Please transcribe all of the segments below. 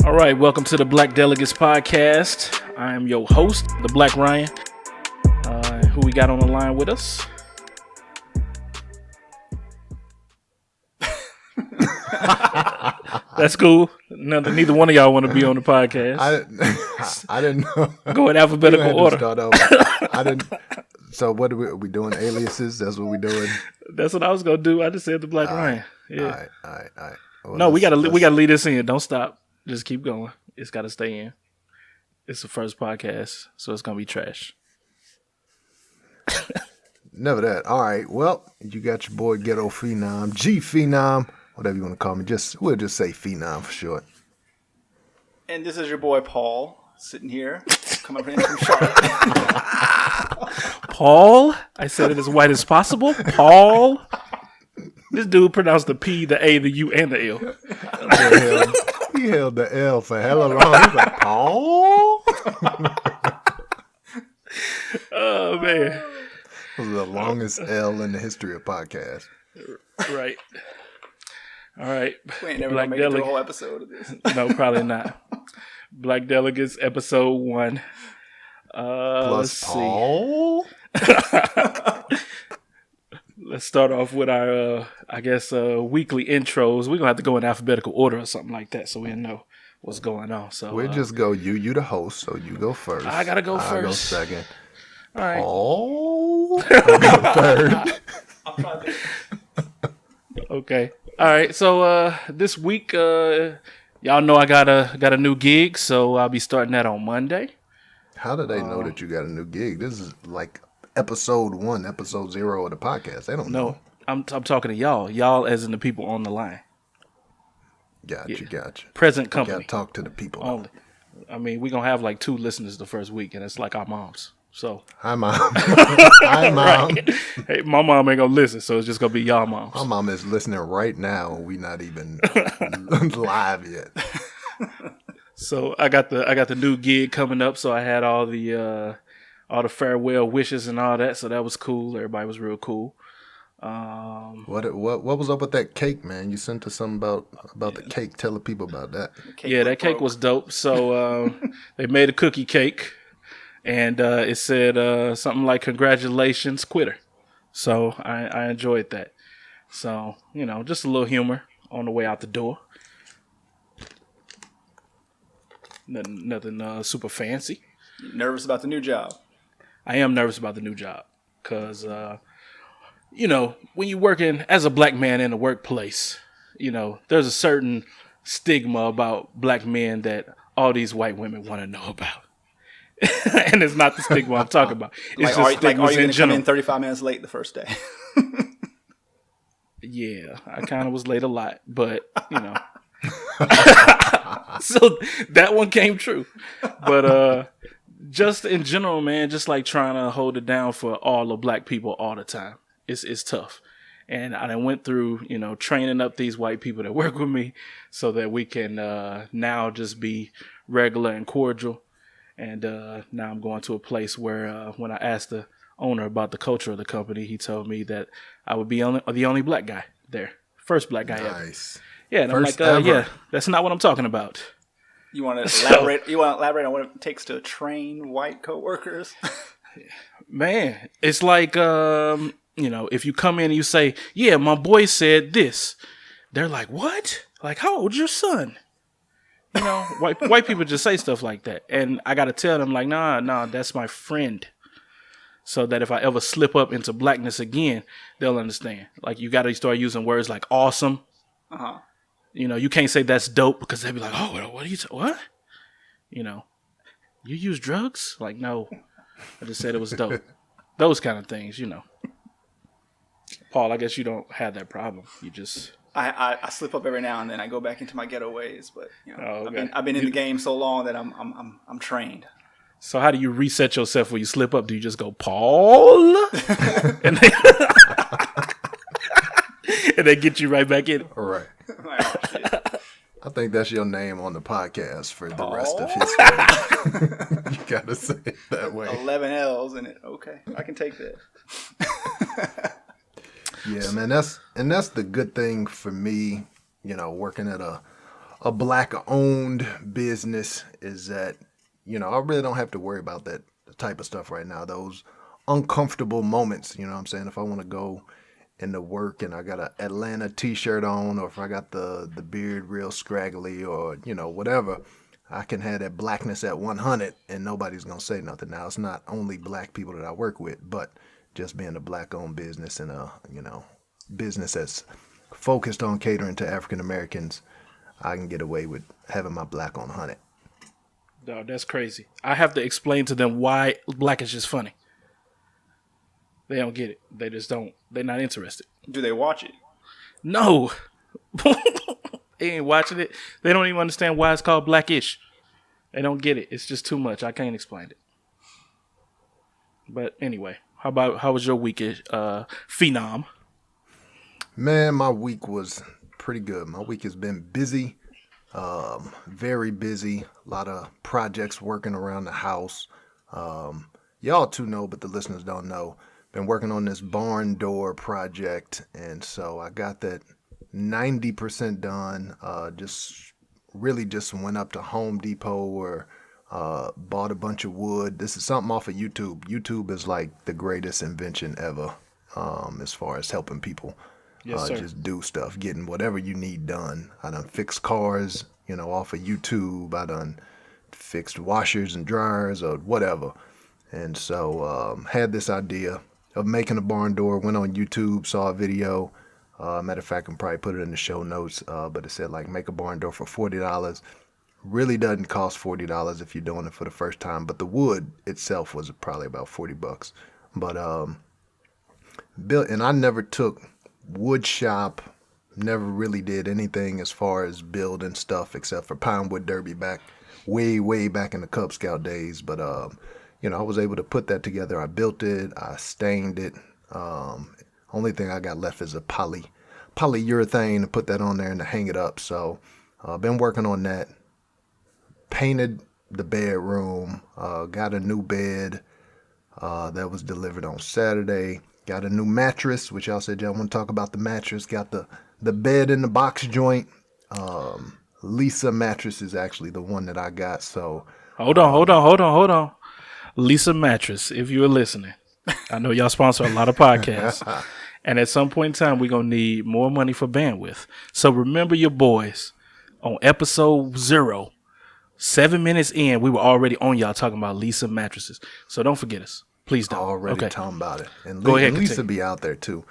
All right, welcome to the Black Delegates podcast. I am your host, the Black Ryan. Who we got on the line with us? That's cool. Neither one of y'all want to be on the podcast. I didn't know. Go in alphabetical order. I didn't. So what are we doing? Aliases? That's what we doing. That's what I was gonna do. I just said the Black Ryan. Yeah. All right. Well, no, we gotta lead this in. Don't stop. Just keep going. It's gotta stay in. It's the first podcast, so it's gonna be trash. Never that. All right. Well, you got your boy Ghetto Phenom, G Phenom, whatever you want to call me. We'll just say Phenom for short. And this is your boy Paul, sitting here, coming in from Charlotte. Paul? I said it as white as possible. Paul? This dude pronounced the P, the A, the U, and the L. He held the L for hella long. He's like, Paul? Oh, man. It was the longest L in the history of podcasts. Right. All right. We ain't never going to make it through a whole episode of this. No, probably not. Black Delegates, episode 1. Plus Paul? Let's start off with our, weekly intros. We're going to have to go in alphabetical order or something like that so we know what's going on. So we'll just go, you the host, so you go first. I got to go first. I'll go second. All right. Paul? I'll go third. I'll try this. Okay. All right. So this week, y'all know I got a new gig, so I'll be starting that on Monday. How do they know that you got a new gig? This is like episode 1, episode 0 of the podcast. They don't know. I'm talking to y'all. Y'all as in the people on the line. Gotcha. Present company. You got to talk to the people. Only. I mean, we're going to have like 2 listeners the first week, and it's like our moms. So Hi, Mom. Hi, Mom. Right. Hey, my mom ain't going to listen, so it's just going to be y'all moms. My mom is listening right now. We not even live yet. So I got the new gig coming up, so I had all the farewell wishes and all that, so that was cool. Everybody was real cool. What was up with that cake, man? You sent us something about the cake. Tell the people about that. That cake was dope. So they made a cookie cake, and it said something like "Congratulations, quitter." So I enjoyed that. So just a little humor on the way out the door. Nothing super fancy. You nervous about the new job? I am nervous about the new job because, when you're working as a black man in the workplace, there's a certain stigma about black men that all these white women want to know about. And it's not the stigma I'm talking about. It's just are you stigmas going in to come in general. 35 minutes late the first day? Yeah, I kind of was late a lot, but, So that one came true. But just in general, man, just like trying to hold it down for all the black people all the time. It's tough. And I went through, training up these white people that work with me so that we can now just be regular and cordial. And now I'm going to a place where when I asked the owner about the culture of the company, he told me that I would be the only black guy there. First black guy ever. Nice. Yeah, and I'm like, that's not what I'm talking about. You want to elaborate? You want to elaborate on what it takes to train white coworkers? Man, it's like if you come in and you say, "Yeah, my boy said this," they're like, "What? Like, how old's your son?" White people just say stuff like that, and I got to tell them like, "Nah, that's my friend." So that if I ever slip up into blackness again, they'll understand. Like, you got to start using words like "awesome." You can't say that's dope because they'll be like, "Oh, what are you? What? You use drugs?" Like, no, I just said it was dope. Those kind of things, Paul, I guess you don't have that problem. You just I slip up every now and then. I go back into my ghetto ways, but okay. I've been in the game so long that I'm trained. So how do you reset yourself when you slip up? Do you just go Paul, and they get you right back in? All right. Oh, shit. I think that's your name on the podcast for the rest of history. You gotta say it that way. 11 L's in it. Okay, I can take that. Yeah, man. That's the good thing for me. Working at a a black-owned business is that, I really don't have to worry about that type of stuff right now. Those uncomfortable moments, you know what I'm saying? If I want to go into work and I got an Atlanta t-shirt on, or if I got the beard real scraggly, or, whatever, I can have that blackness at 100 and nobody's going to say nothing. Now, it's not only black people that I work with, but just being a black-owned business and a, business that's focused on catering to African Americans, I can get away with having my black on 100. No, that's crazy. I have to explain to them why black is just funny. They don't get it. They just don't. They're not interested. Do they watch it? No. They ain't watching it. They don't even understand why it's called Blackish. They don't get it. It's just too much. I can't explain it. But anyway, how was your week, Phenom? Man, my week was pretty good. My week has been busy, very busy. A lot of projects working around the house. Y'all too know, but the listeners don't know. Been working on this barn door project, and so I got that 90% done. Just went up to Home Depot or bought a bunch of wood. This is something off of YouTube. YouTube is like the greatest invention ever, as far as helping people. Yes, sir. Just do stuff, getting whatever you need done. I done fixed cars, off of YouTube. I done fixed washers and dryers or whatever. And so had this idea of making a barn door, went on YouTube, saw a video. Matter of fact, I can probably put it in the show notes, but it said like make a barn door for $40. Really doesn't cost $40 if you're doing it for the first time, but the wood itself was probably about $40. But built, and I never took wood shop, never really did anything as far as building stuff except for Pine Wood Derby back way back in the Cub Scout days. But I was able to put that together. I built it, I stained it. Only thing I got left is a polyurethane to put that on there and to hang it up. So I've been working on that. Painted the bedroom, got a new bed that was delivered on Saturday. Got a new mattress, which y'all said y'all want to talk about the mattress. Got the bed in the box joint. Lisa mattress is actually the one that I got. So Hold on. Lisa Mattress, if you are listening, I know y'all sponsor a lot of podcasts. And at some point in time, we're going to need more money for bandwidth. So remember your boys on episode 0, 7 minutes in, we were already on y'all talking about Lisa mattresses. So don't forget us. Please don't. Already talking about it. And Go ahead, Lisa continue. be out there too.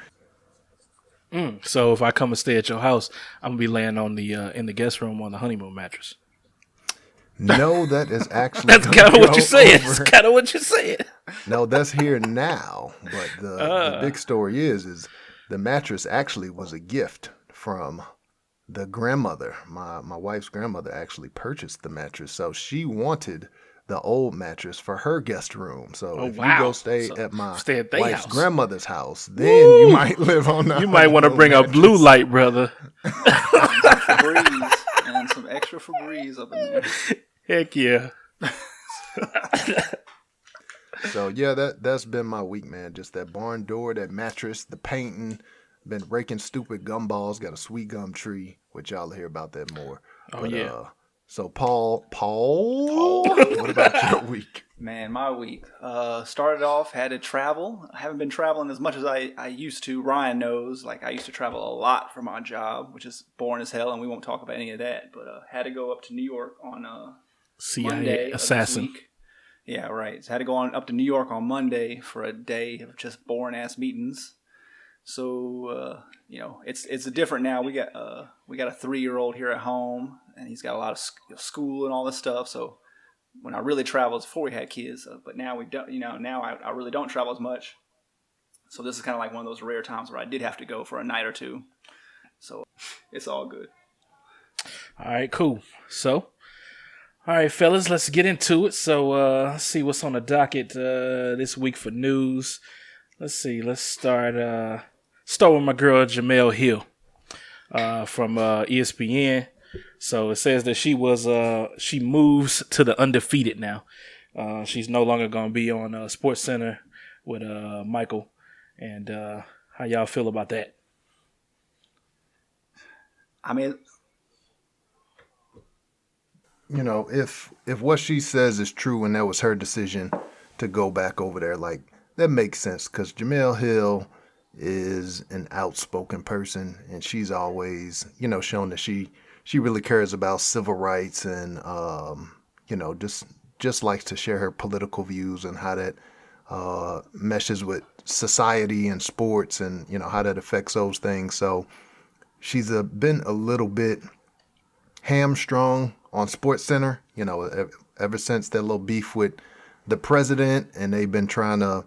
So if I come and stay at your house, I'm going to be laying on the in the guest room on the honeymoon mattress. No, that is actually That's kind of what you said. That's kind of what you said. No, that's here now. But the big story is the mattress actually was a gift from the grandmother. My wife's grandmother actually purchased the mattress. So she wanted the old mattress for her guest room. So if you go stay at my wife's house. Grandmother's house, then you might live on the You might want to bring a blue light, brother. Febreze and some extra Febreze up in there. Heck yeah. So yeah, that's been my week, man. Just that barn door, that mattress, the painting. Been raking stupid gumballs. Got a sweet gum tree, which y'all hear about that more. Oh, yeah. So Paul, what about your week? Man, my week started off, had to travel. I haven't been traveling as much as I used to. Ryan knows, like I used to travel a lot for my job, which is boring as hell, and we won't talk about any of that. But had to go up to New York on CIA Monday assassin. of this week. Yeah, right. So I had to go on up to New York on Monday for a day of just boring ass meetings. So it's different now. We got a 3-year-old here at home, and he's got a lot of school and all this stuff. So when I really traveled before we had kids, but now we don't. Now I really don't travel as much. So this is kind of like one of those rare times where I did have to go for a night or two. So it's all good. All right, cool. So, all right, fellas, let's get into it. So let's see what's on the docket this week for news. Let's see. Let's start with my girl Jemele Hill from ESPN. So it says that she moves to the Undefeated now. She's no longer going to be on Sports Center with Michael. And how y'all feel about that? I mean, if what she says is true and that was her decision to go back over there, like that makes sense because Jemele Hill is an outspoken person and she's always, shown that she really cares about civil rights and just likes to share her political views and how that meshes with society and sports and how that affects those things. So she's been a little bit hamstrung on Sports Center, ever since that little beef with the president, and they've been trying to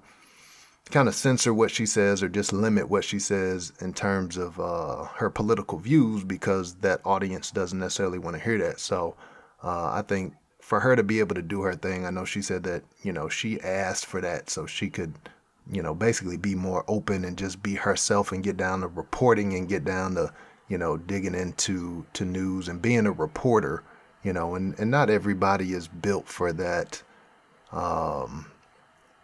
kind of censor what she says or just limit what she says in terms of her political views because that audience doesn't necessarily want to hear that. So I think for her to be able to do her thing, I know she said that, she asked for that so she could, basically be more open and just be herself and get down to reporting and get down to, digging into news and being a reporter, and not everybody is built for that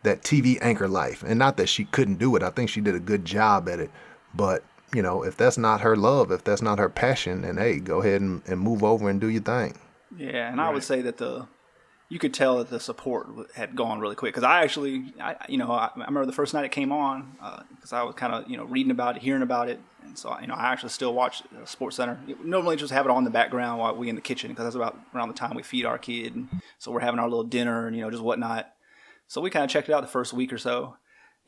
that TV anchor life. And not that she couldn't do it. I think she did a good job at it. But, if that's not her love, if that's not her passion, then hey, go ahead and move over and do your thing. Yeah, and I would say that you could tell that the support had gone really quick. Because I remember the first night it came on, because I was kind of, reading about it, hearing about it. And so, I actually still watch Sports Center. Normally just have it on in the background while we in the kitchen, because that's about around the time we feed our kid. And so we're having our little dinner and, just whatnot. So we kind of checked it out the first week or so.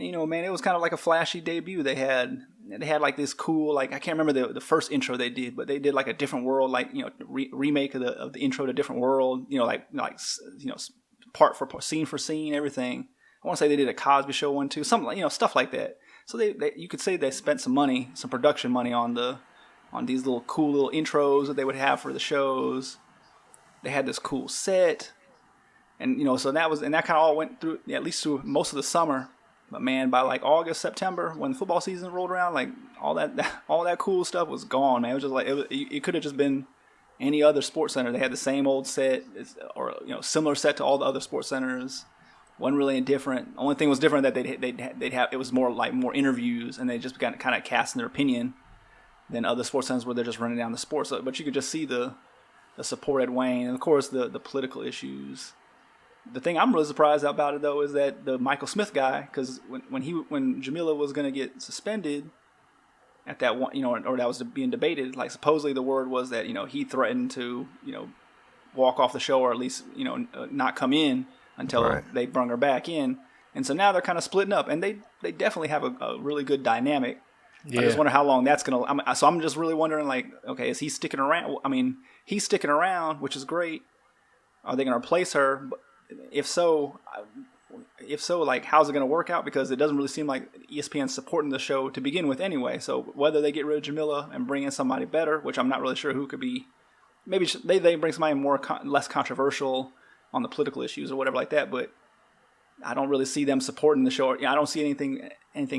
And, man, it was kind of like a flashy debut. They had like this cool, like, I can't remember the first intro they did, but they did like a different world, like, remake of the intro to Different World, part for scene for scene, everything. I want to say they did a Cosby Show one too, something, stuff like that. So they you could say they spent some money, some production money on these little cool little intros that they would have for the shows. They had this cool set. And, so that kind of all went through, at least through most of the summer. But man, by like August, September, when football season rolled around, like all that cool stuff was gone, man. It was just like, it could have just been any other Sports Center. They had the same old set, or, similar set to all the other Sports Centers. Wasn't really different. Only thing was different that they'd have, it was more interviews, and they just got kind of casting their opinion than other Sports Centers where they're just running down the sports. But you could just see the support at Wayne, and of course the political issues. The thing I'm really surprised about it, though, is that the Michael Smith guy, because when Jemele was going to get suspended at that one, or that was being debated, like supposedly the word was that, he threatened to, walk off the show, or at least, not come in until they brung her back in. And so now they're kind of splitting up, and they definitely have a really good dynamic. Yeah. I just wonder how long that's going to, so I'm just really wondering, like, okay, is he sticking around? I mean, he's sticking around, which is great. Are they going to replace her? If so, like, how's it going to work out? Because it doesn't really seem like ESPN's supporting the show to begin with anyway. So whether they get rid of Jemele and bring in somebody better, which I'm not really sure who could be, maybe they bring somebody less controversial on the political issues or whatever like that. But I don't really see them supporting the show. I don't see anything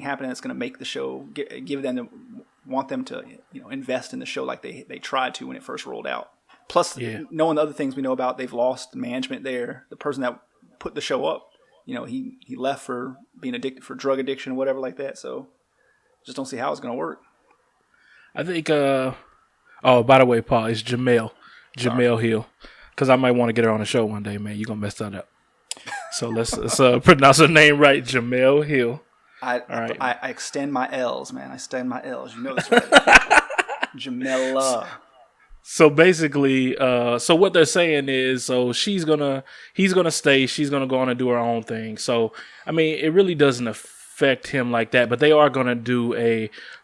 happening that's going to make the show want them to invest in the show like they tried to when it first rolled out. Plus, knowing the other things we know about, they've lost management there. The person that put the show up, he left for being addicted, for drug addiction, whatever like that. So, just don't see how it's going to work. I think, by the way, Paul, it's Jemele Hill. Because I might want to get her on the show one day, man. You're going to mess that up. So, let's pronounce her name right, Jemele Hill. I extend my L's, man. I extend my L's. You know this, right? Jemele. So basically, so what they're saying is, so he's gonna stay. She's gonna go on and do her own thing. So I mean, it really doesn't affect him like that. But they are gonna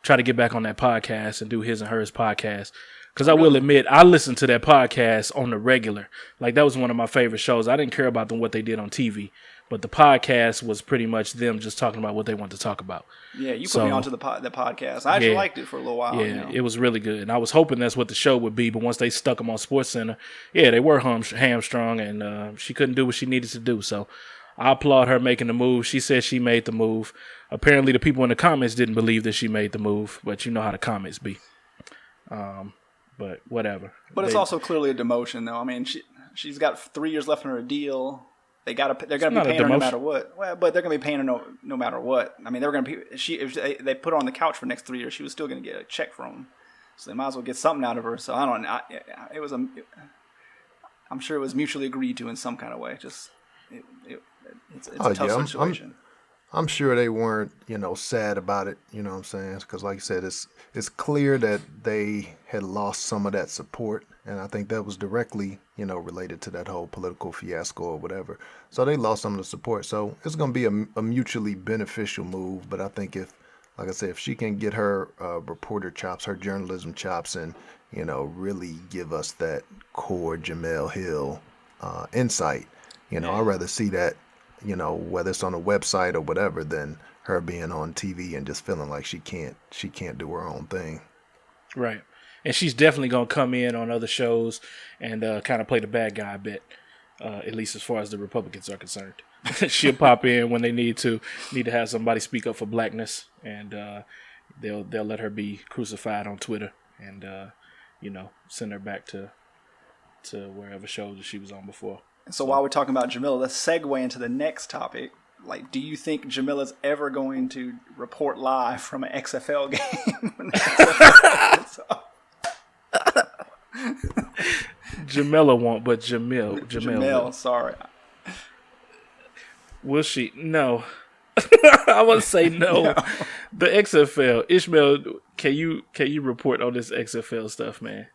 try to get back on that podcast and do his and hers podcast. Because I will admit, I listened to that podcast on the regular. Like, that was one of my favorite shows. I didn't care about what they did on TV. But the podcast was pretty much them just talking about what they want to talk about. Yeah, you put me onto the podcast. I actually liked it for a little while. Yeah, it was really good. And I was hoping that's what the show would be. But once they stuck them on SportsCenter, they were hamstrung. And she couldn't do what she needed to do. So I applaud her making the move. She said she made the move. Apparently the people in the comments didn't believe that she made the move. But you know how the comments be. But whatever. But it's also clearly a demotion, though. I mean, she's got 3 years left on her deal. They're gonna be paying her no matter what. Well, but they're gonna be paying her no matter what. I mean, they were gonna if they put her on the couch for the next 3 years, she was still gonna get a check from them. So they might as well get something out of her. So I don't know. I'm sure it was mutually agreed to in some kind of way. Just it's a tough situation. I'm sure they weren't, sad about it. You know what I'm saying? Because, like you said, it's clear that they had lost some of that support, and I think that was directly, related to that whole political fiasco or whatever. So they lost some of the support. So it's going to be a mutually beneficial move. But I think like I said, if she can get her reporter chops, her journalism chops, and really give us that core Jemele Hill insight, I'd rather see that. Whether it's on a website or whatever, than her being on TV and just feeling like she can't do her own thing. Right. And she's definitely going to come in on other shows and kind of play the bad guy a bit, at least as far as the Republicans are concerned. She'll pop in when they need to have somebody speak up for blackness, and they'll let her be crucified on Twitter and, send her back to wherever shows that she was on before. So while we're talking about Jemele, let's segue into the next topic. Like, do you think Jemele's ever going to report live from an XFL game? When the XFL Jemele won't, but Jemele will. Sorry. Will she? No. I want to say no. The XFL. Ishmael, can you report on this XFL stuff, man?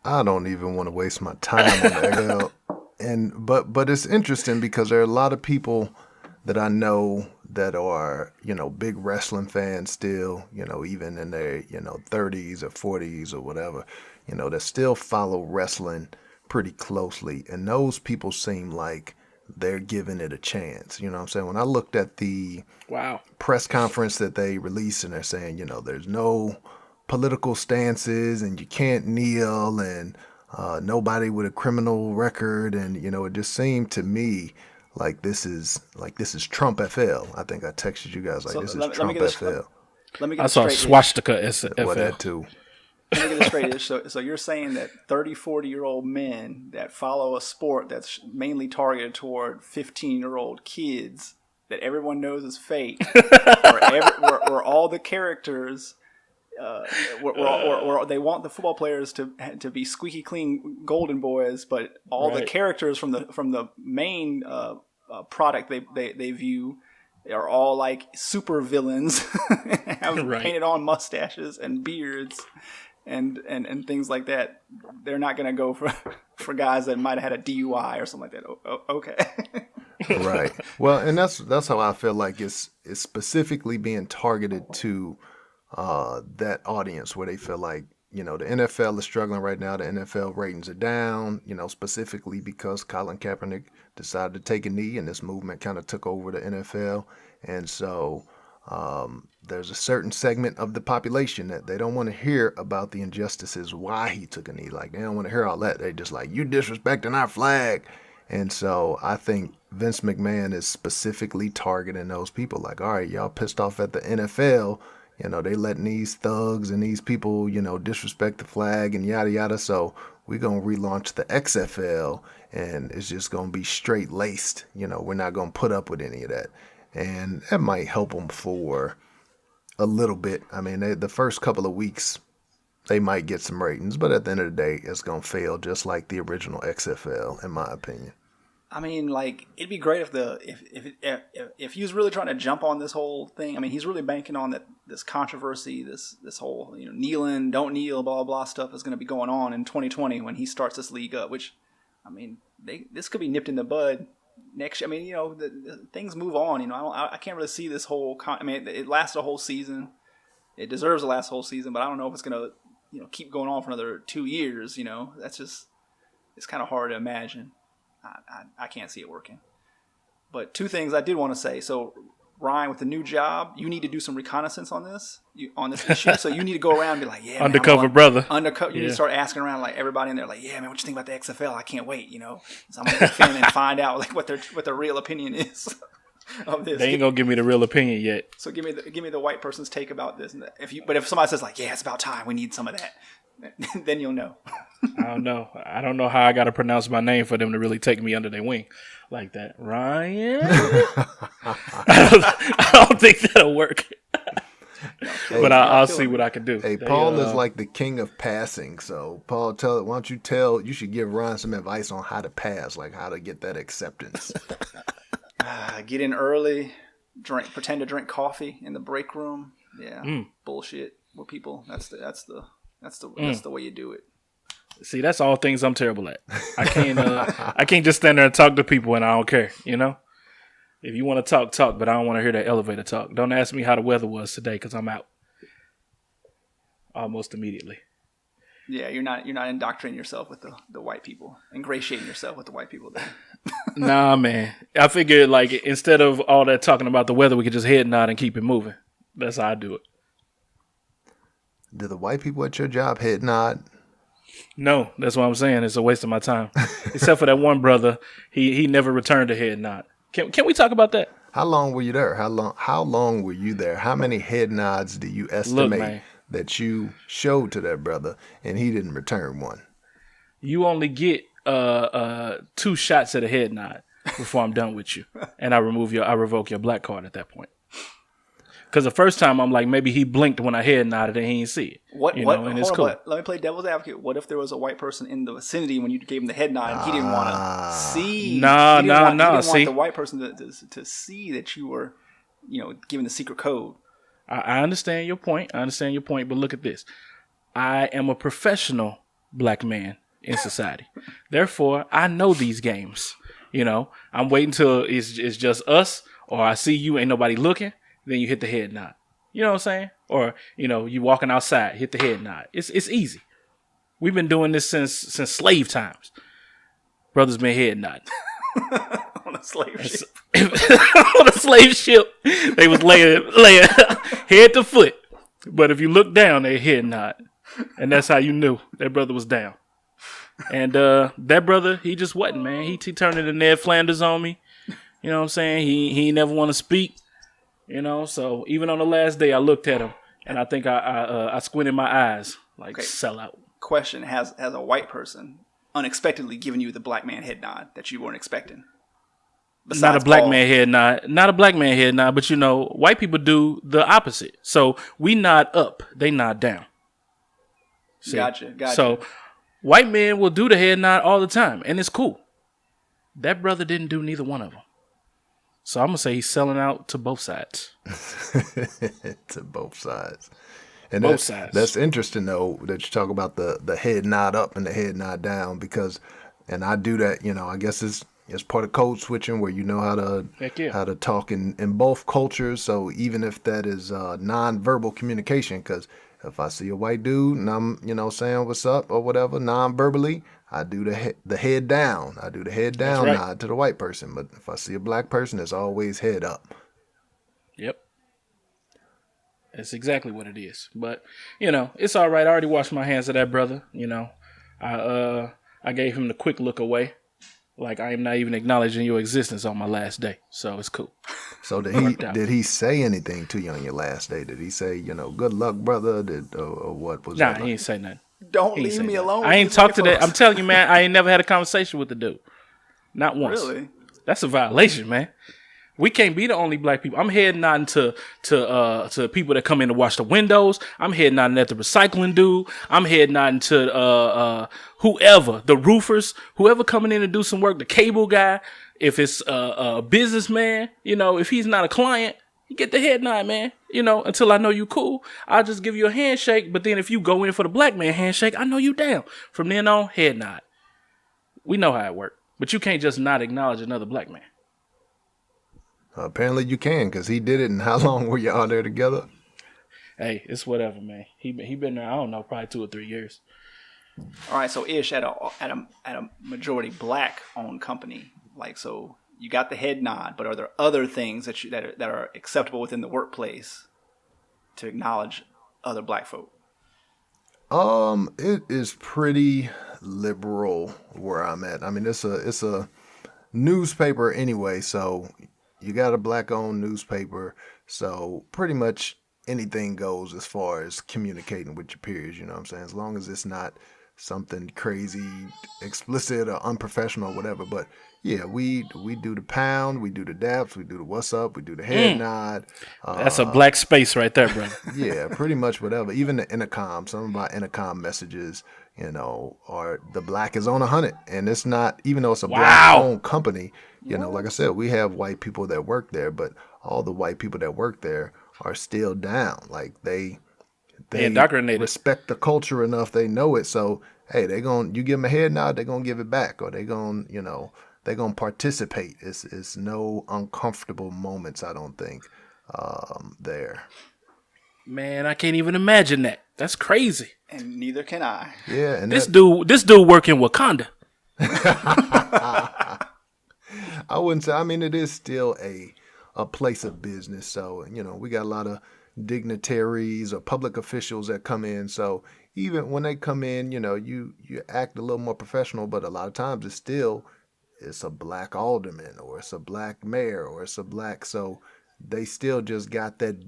I don't even want to waste my time on the XFL. But it's interesting because there are a lot of people that I know that are, big wrestling fans still, even in their, 30s or 40s or whatever, that still follow wrestling pretty closely. And those people seem like they're giving it a chance. You know what I'm saying? When I looked at the press conference that they released, and they're saying, there's no political stances and you can't kneel and nobody with a criminal record, and it just seemed to me like this is Trump FL. I think I texted you guys this is Trump FL. Let me get I saw swastika FL. Well, that too. Let me get this straight. So you're saying that 30, 40-year-old men that follow a sport that's mainly targeted toward 15-year-old kids that everyone knows is fake, where all the characters. Where they want the football players to be squeaky clean golden boys, but all the characters from the main product they view are all like super villains, have painted on mustaches and beards and things like that. They're not going to go for guys that might have had a DUI or something like that. Okay. Right. Well, and that's how I feel like it's specifically being targeted to that audience where they feel like, the NFL is struggling right now. The NFL ratings are down, specifically because Colin Kaepernick decided to take a knee and this movement kind of took over the NFL. And so there's a certain segment of the population that they don't want to hear about the injustices, why he took a knee. Like, they don't want to hear all that. They just like, you disrespecting our flag. And so I think Vince McMahon is specifically targeting those people. Like, all right, y'all pissed off at the NFL. They letting these thugs and these people, disrespect the flag and yada, yada. So we're going to relaunch the XFL and it's just going to be straight laced. We're not going to put up with any of that. And that might help them for a little bit. I mean, the first couple of weeks, they might get some ratings. But at the end of the day, it's going to fail just like the original XFL, in my opinion. I mean, like, it'd be great if he was really trying to jump on this whole thing. I mean, he's really banking on this controversy, this whole kneeling, don't kneel, blah blah stuff is going to be going on in 2020 when he starts this league up. Which, I mean, this could be nipped in the bud next year. I mean, the things move on. I can't really see this whole. I mean, it lasts a whole season. It deserves to last a whole season, but I don't know if it's going to keep going on for another 2 years. That's just, it's kind of hard to imagine. I can't see it working. But two things I did want to say. So, Ryan, with the new job, you need to do some reconnaissance on this issue. So you need to go around and be like, yeah, undercover man, brother. Undercover. You need to start asking around like everybody in there, like, yeah, man, what you think about the XFL? I can't wait. So I'm gonna get in and find out like what their real opinion is of this. They ain't gonna give me the real opinion yet. So give me the white person's take about this. And if somebody says like, yeah, it's about time, we need some of that. Then you'll know. I don't know how I got to pronounce my name for them to really take me under their wing like that. Ryan? I don't think that'll work. But I'll see what I can do. Hey, Paul is like the king of passing. So, Paul, why don't you should give Ron some advice on how to pass, like how to get that acceptance. Get in early, pretend to drink coffee in the break room. Yeah, bullshit with people. That's the way you do it. See, that's all things I'm terrible at. I can't just stand there and talk to people and I don't care, you know? If you want to talk, but I don't want to hear that elevator talk. Don't ask me how the weather was today because I'm out. Almost immediately. Yeah, you're not indoctrinating yourself with the white people, ingratiating yourself with the white people. Nah, man. I figured like instead of all that talking about the weather, we could just head nod and keep it moving. That's how I do it. Do the white people at your job head nod? No, that's what I'm saying. It's a waste of my time. Except for that one brother, he never returned a head nod. Can we talk about that? How long were you there? How long were you there? How many head nods do you estimate that you showed to that brother and he didn't return one? You only get 2 shots at a head nod before I'm done with you, and I revoke your black card at that point. Because the first time I'm like, maybe he blinked when I head nodded and he didn't see it. And it's cool. Let me play devil's advocate. What if there was a white person in the vicinity when you gave him the head nod and he didn't want to see? He didn't want the white person to see that you were, giving the secret code. I understand your point. But look at this. I am a professional black man in society. Therefore, I know these games. I'm waiting till it's just us, or I see you, ain't nobody looking. Then you hit the head nod. You know what I'm saying? Or, you walking outside, hit the head nod. It's easy. We've been doing this since slave times. Brothers been head nodding. On a slave ship. On a slave ship. They was laying head to foot. But if you look down, they head nod. And that's how you knew that brother was down. And that brother, he just wasn't, man. He turned into Ned Flanders on me. You know what I'm saying? He never want to speak. So even on the last day, I looked at him, and I think I squinted my eyes like sell out. Question: Has a white person unexpectedly given you the black man head nod that you weren't expecting? Not a black man head nod, but white people do the opposite. So we nod up, they nod down. See? Gotcha. So white men will do the head nod all the time, and it's cool. That brother didn't do neither one of them. So I'm going to say he's selling out to both sides. To both sides. And both sides. That's interesting, though, that you talk about the head nod up and the head nod down because, and I do that, I guess it's part of code switching where you know how to talk in both cultures. So even if that is nonverbal communication, because if I see a white dude and I'm, saying what's up or whatever, non-verbally, I do the head down. I do the head down nod to the white person. But if I see a black person, it's always head up. Yep. That's exactly what it is. But, it's all right. I already washed my hands of that brother. I gave him the quick look away. Like I am not even acknowledging your existence on my last day. So it's cool. So did he say anything to you on your last day? Did he say, good luck, brother? Or what was that? Nah, he ain't say nothing. Don't leave me alone. I ain't talked to that. I'm telling you, man, I ain't never had a conversation with the dude. Not once. Really? That's a violation, man. We can't be the only black people. I'm head nodding to people that come in to wash the windows. I'm head nodding at the recycling dude. I'm head nodding to whoever, the roofers, whoever coming in to do some work, the cable guy. If it's a businessman, if he's not a client, you get the head nod, man. Until I know you cool, I'll just give you a handshake. But then if you go in for the black man handshake, I know you down. From then on, head nod. We know how it works. But you can't just not acknowledge another black man. Apparently you can, because he did it. And how long were y'all there together? Hey, it's whatever, man. He been there, I don't know, probably 2 or 3 years. All right, so Ish, at a majority black owned company, so you got the head nod, but are there other things that are acceptable within the workplace to acknowledge other black folk? It is pretty liberal where I'm at. I mean, it's a newspaper anyway, so you got a black-owned newspaper, so pretty much anything goes as far as communicating with your peers. You know what I'm saying? As long as it's not something crazy, explicit or unprofessional or whatever. But yeah, we do the pound, we do the daps, we do the what's up, we do the head nod. That's a black space right there, brother. Yeah, pretty much whatever. Even the intercom, some of my intercom messages, are the black is on 100. And it's not, even though it's a black-owned company, like I said, we have white people that work there, but all the white people that work there are still down. Like they indoctrinated. Respect the culture enough, they know it. So, hey, you give them a head nod, they're going to give it back, or they're going to participate. It's no uncomfortable moments, I don't think, there. Man, I can't even imagine that. That's crazy. And neither can I. Yeah, and this dude work in Wakanda. I wouldn't say. I mean, it is still a place of business. So, we got a lot of dignitaries or public officials that come in. So even when they come in, you act a little more professional, but a lot of times it's a black alderman or it's a black mayor or it's a black. So they still just got that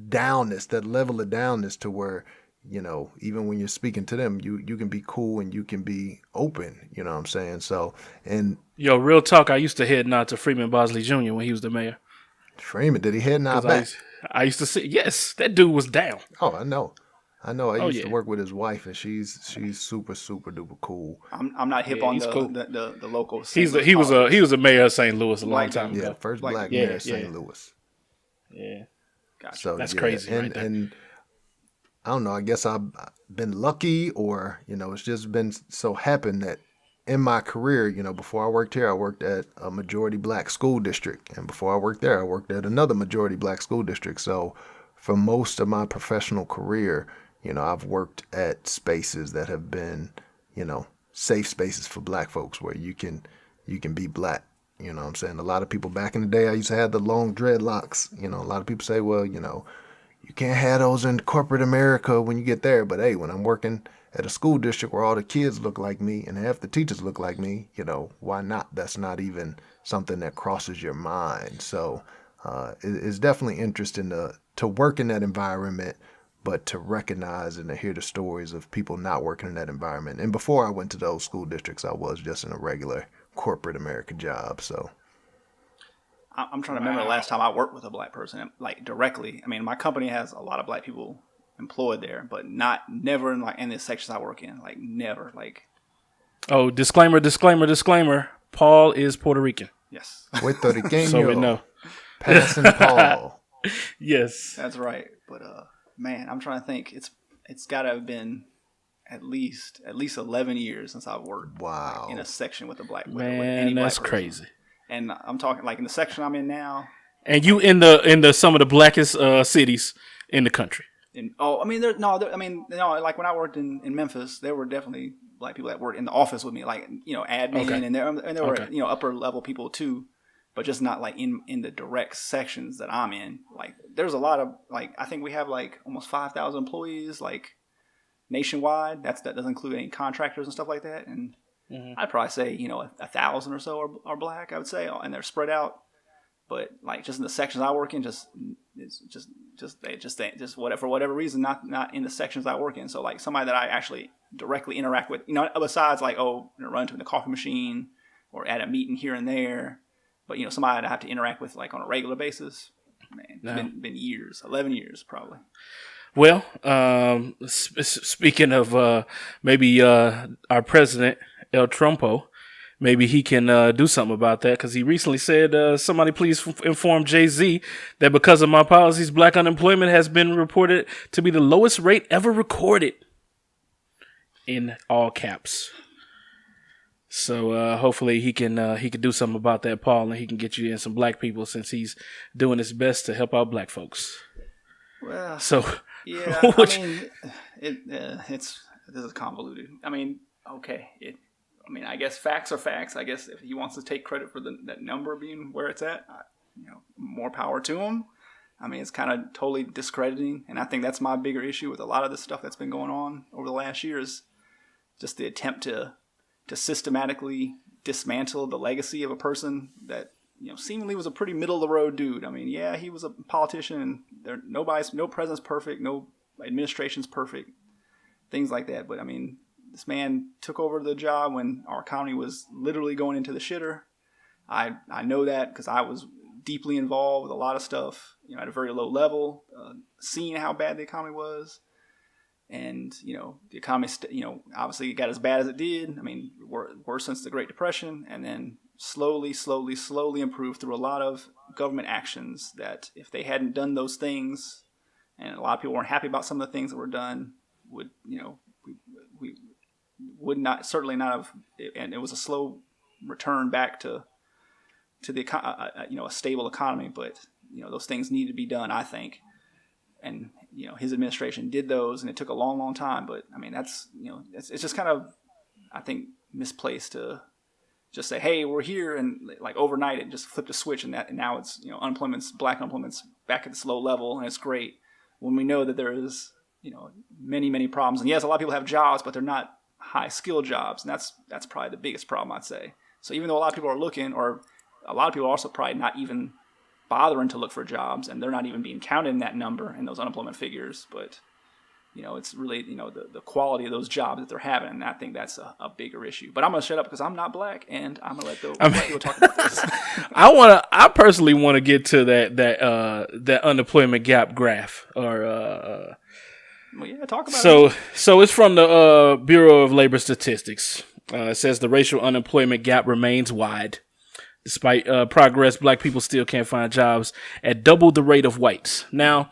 downness, that level of downness to where, even when you're speaking to them, you can be cool and you can be open, you know what I'm saying? So, and yo, real talk, I used to head nod to Freeman Bosley Jr. when he was the mayor. Freeman, did he head nod back? I used to see, yes, that dude was down. Oh, I know. I used to work with his wife, and she's super, super duper cool. I'm not hip on the local. He was a mayor of St. Louis a long time ago. Yeah, first black mayor of St. Louis. Yeah, gotcha. So that's crazy. And I don't know. I guess I've been lucky, or it's just been so happened that in my career, before I worked here, I worked at a majority black school district, and before I worked there, I worked at another majority black school district. So for most of my professional career, I've worked at spaces that have been, safe spaces for black folks where you can be black. You know what I'm saying? A lot of people back in the day, I used to have the long dreadlocks. A lot of people say, well, you can't have those in corporate America when you get there. But hey, when I'm working at a school district where all the kids look like me and half the teachers look like me, why not? That's not even something that crosses your mind. So it's definitely interesting to work in that environment, but to recognize and to hear the stories of people not working in that environment. And before I went to those school districts, I was just in a regular corporate America job. So I'm trying to remember the last time I worked with a black person, like directly. I mean, my company has a lot of black people employed there, but never in the sections I work in, like never. Like, oh, disclaimer. Paul is Puerto Rican. Yes. Puerto Rican. So we know. Passing Paul. Yes. That's right. But man, I'm trying to think. It's got to have been at least 11 years since I've worked in a section with a black person. Man, that's crazy. And I'm talking like in the section I'm in now. And you in the some of the blackest cities in the country. Like when I worked in Memphis, there were definitely black people that worked in the office with me, like admin, and there were upper level people too, but just not like in the direct sections that I'm in. Like there's a lot of I think we have like almost 5,000 employees like nationwide. That doesn't include any contractors and stuff like that. And I'd probably say 1,000 or so are black. I would say, and they're spread out. But like just in the sections I work in, for whatever reason, not in the sections I work in. So like somebody that I actually directly interact with, besides like run to the coffee machine or at a meeting here and there, but somebody I have to interact with like on a regular basis. Man, it's been years, 11 years probably. Well, speaking of maybe our president El Trumpo. Maybe he can do something about that, because he recently said, somebody please inform Jay-Z that because of my policies, black unemployment has been reported to be the lowest rate ever recorded, in all caps. So hopefully he can do something about that, Paul, and he can get you in some black people, since he's doing his best to help out black folks. Well, so yeah, this is convoluted. I mean, okay, I guess facts are facts. I guess if he wants to take credit for that number being where it's at, more power to him. I mean, it's kind of totally discrediting, and I think that's my bigger issue with a lot of this stuff that's been going on over the last year is just the attempt to systematically dismantle the legacy of a person that seemingly was a pretty middle of the road dude. I mean, yeah, he was a politician, and no president's perfect, no administration's perfect, things like that. But I mean, This man took over the job when our economy was literally going into the shitter. I know that because I was deeply involved with a lot of stuff, at a very low level, seeing how bad the economy was. And, the economy, obviously it got as bad as it did. I mean, worse since the Great Depression, and then slowly improved through a lot of government actions that if they hadn't done those things, and a lot of people weren't happy about some of the things that were done, we would not, certainly not have, and it was a slow return back to the, a stable economy, but, those things need to be done, I think. And, his administration did those, and it took a long, long time. But, I mean, that's, it's just kind of, I think, misplaced to just say, hey, we're here, and like overnight it just flipped a switch, and now it's, black unemployment's back at this low level, and it's great. When we know that there is, many, many problems. And yes, a lot of people have jobs, but they're not high skill jobs. And that's probably the biggest problem, I'd say. So even though a lot of people are looking, or a lot of people are also probably not even bothering to look for jobs, and they're not even being counted in that number, in those unemployment figures. But, it's really, the quality of those jobs that they're having. And I think that's a bigger issue. But I'm going to shut up because I'm not black, and I'm going to let white people talk about this. I personally want to get to that unemployment gap graph, or well, yeah, talk about it. So it's from the Bureau of Labor Statistics. It says the racial unemployment gap remains wide. Despite progress, black people still can't find jobs at double the rate of whites. Now,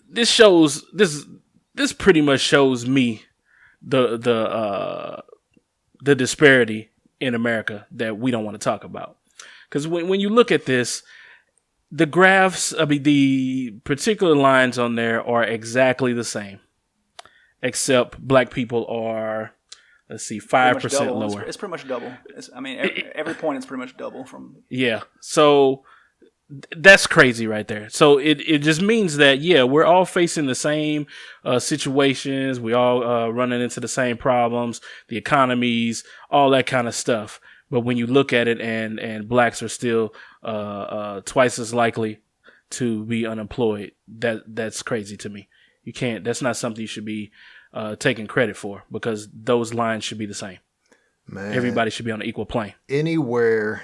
this pretty much shows me the disparity in America that we don't want to talk about. Because when you look at this, the graphs, the particular lines on there are exactly the same, except black people are, 5% lower. It's pretty much double. Every point is pretty much double from. Yeah. So that's crazy right there. So it just means that, we're all facing the same situations. We all running into the same problems, the economies, all that kind of stuff. But when you look at it, and blacks are still twice as likely to be unemployed, that's crazy to me. You can't. That's not something you should be taking credit for, because those lines should be the same. Man, everybody should be on an equal plane. Anywhere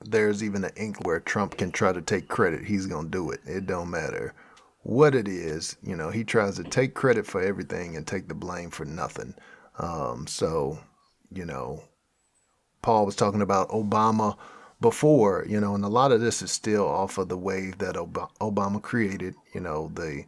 there's even an ink where Trump can try to take credit, he's gonna do it. It don't matter what it is. He tries to take credit for everything and take the blame for nothing. Paul was talking about Obama before, and a lot of this is still off of the wave that Obama created. The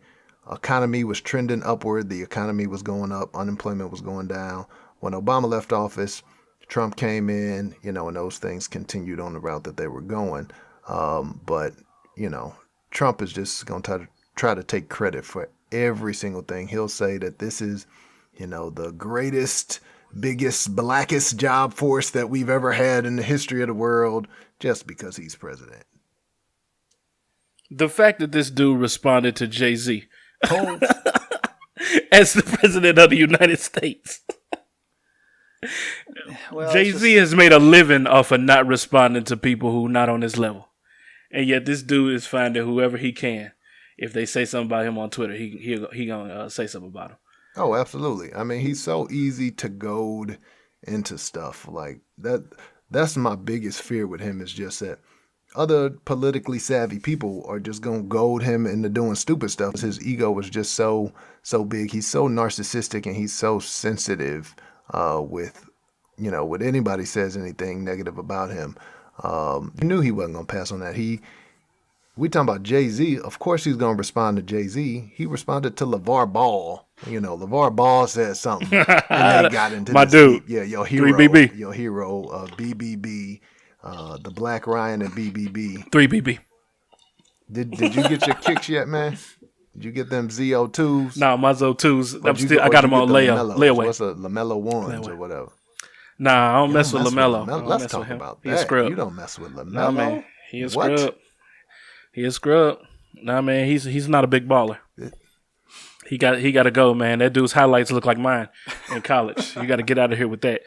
economy was trending upward. The economy was going up. Unemployment was going down. When Obama left office, Trump came in, and those things continued on the route that they were going. But Trump is just going to try to take credit for every single thing. He'll say that this is, the greatest, biggest, blackest job force that we've ever had in the history of the world, just because he's president. The fact that this dude responded to Jay-Z as the president of the United States. Well, Jay-Z has made a living off of not responding to people who not on his level. And yet this dude is finding whoever he can. If they say something about him on Twitter, he gonna say something about him. Oh, absolutely. He's so easy to goad into stuff like that. That's my biggest fear with him, is just that other politically savvy people are just going to goad him into doing stupid stuff. His ego was just so big. He's so narcissistic, and he's so sensitive with anybody says anything negative about him. He knew he wasn't going to pass on that. We talking about Jay-Z. Of course he's going to respond to Jay-Z. He responded to LeVar Ball. LeVar Ball said something. And they got into my this. Dude. Yeah, your hero. 3BB. Your hero, BBB. The Black Ryan and BBB. 3BB. Did you get your kicks yet, man? Did you get them ZO2s? No, my ZO2s. I got them on layaway. What's a LaMelo 1s or whatever? Nah, I don't mess with LaMelo. Let's talk about that. He's scrub. You don't mess with LaMelo. Nah, man. He is scrub. He is scrub. Nah, man. He's not a big baller. He got to go, man. That dude's highlights look like mine in college. You got to get out of here with that.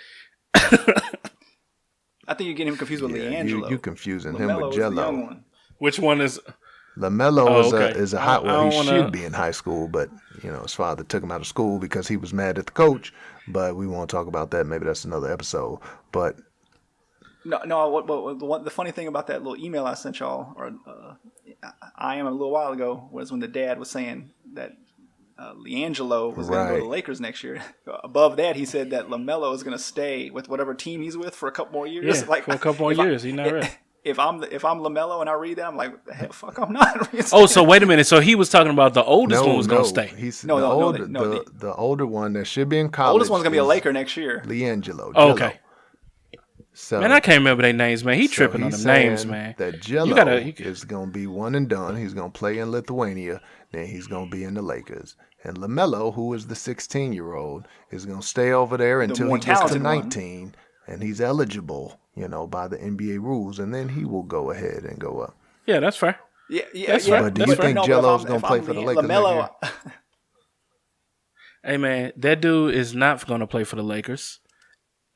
I think you're getting him confused with LiAngelo. You confusing him with Jello. Which one is LaMelo okay. is a I high. don't Well, he wanna- should be in high school, but his father took him out of school because he was mad at the coach. But we won't talk about that. Maybe that's another episode. But No. The funny thing about that little email I sent y'all, or I am a little while ago, was when the dad was saying that LiAngelo was going to go to the Right. Lakers next year. Above that, he said that LaMelo is going to stay with whatever team he's with for a couple more years. Yeah, for a couple more years. He's not ready. If I'm LaMelo and I read that, I'm like, hell, fuck, I'm not. Oh, so wait a minute. So he was talking about the oldest one was going to stay. He's No, the older one that should be in The college. oldest one's going to be a is Laker next year. LiAngelo. Oh, Jello. okay. So, Man, I can't remember their names, man. He so tripping on he's them names, saying man. That Jello You is going to be one and done. He's going to play in Lithuania. Then he's going to be in the Lakers. And LaMelo, who is the 16-year-old, is going to stay over there until more he gets to talented one. 19, and he's eligible, by the NBA rules, and then he will go ahead and go up. Yeah, that's fair. Yeah. That's fair. But do you think Jello's going to play for the Lakers LaMelo, next Hey, man, that dude is not going to play for the Lakers.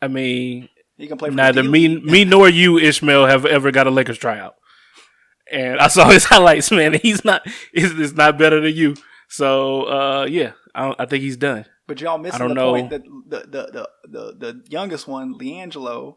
I mean, he can play for neither the me nor you, Ishmael, have ever got a Lakers tryout. And I saw his highlights, man. He's not better than you. So, yeah, I think he's done. But y'all missing the point that the youngest one, LiAngelo,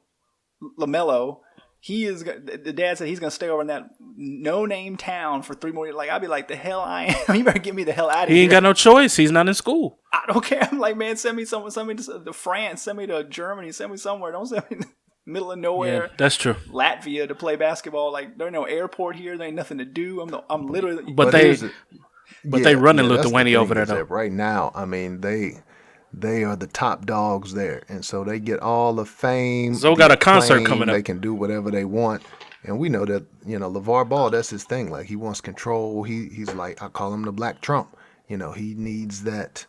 LaMelo, the dad said he's going to stay over in that no-name town for 3 more years. Like, I'd be like, the hell I am. You better get me the hell out of here. He ain't got no choice. He's not in school. I don't care. I'm like, man, send me to France, send me to Germany, send me somewhere. Don't send me to the middle of nowhere. Yeah, that's true. Latvia to play basketball. Like, there ain't no airport here. There ain't nothing to do. I'm literally. But they running Lithuania over there, though. Right now, I mean, they are the top dogs there, and so they get all the fame. Zoe got a concert claim, coming up. They can do whatever they want, and we know that LeVar Ball, that's his thing. Like, he wants control. He's like, I call him the Black Trump. He needs that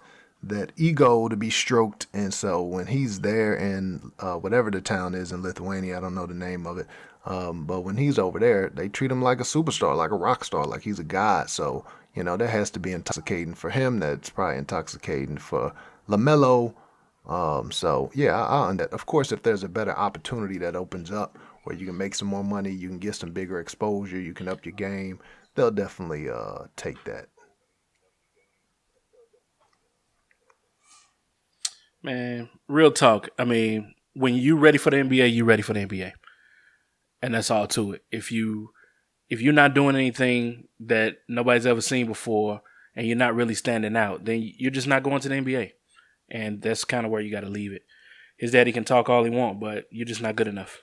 ego to be stroked, and so when he's there in whatever the town is in Lithuania, I don't know the name of it, but when he's over there, they treat him like a superstar, like a rock star, like he's a god. So that has to be intoxicating for him. That's probably intoxicating for LaMelo. So yeah, of course, if there's a better opportunity that opens up where you can make some more money, you can get some bigger exposure, you can up your game, they'll definitely take that. Man, real talk. I mean, when you ready for the NBA, you ready for the NBA, and that's all to it. If you're not doing anything that nobody's ever seen before, and you're not really standing out, then you're just not going to the NBA, and that's kind of where you got to leave it. His daddy can talk all he want, but you're just not good enough,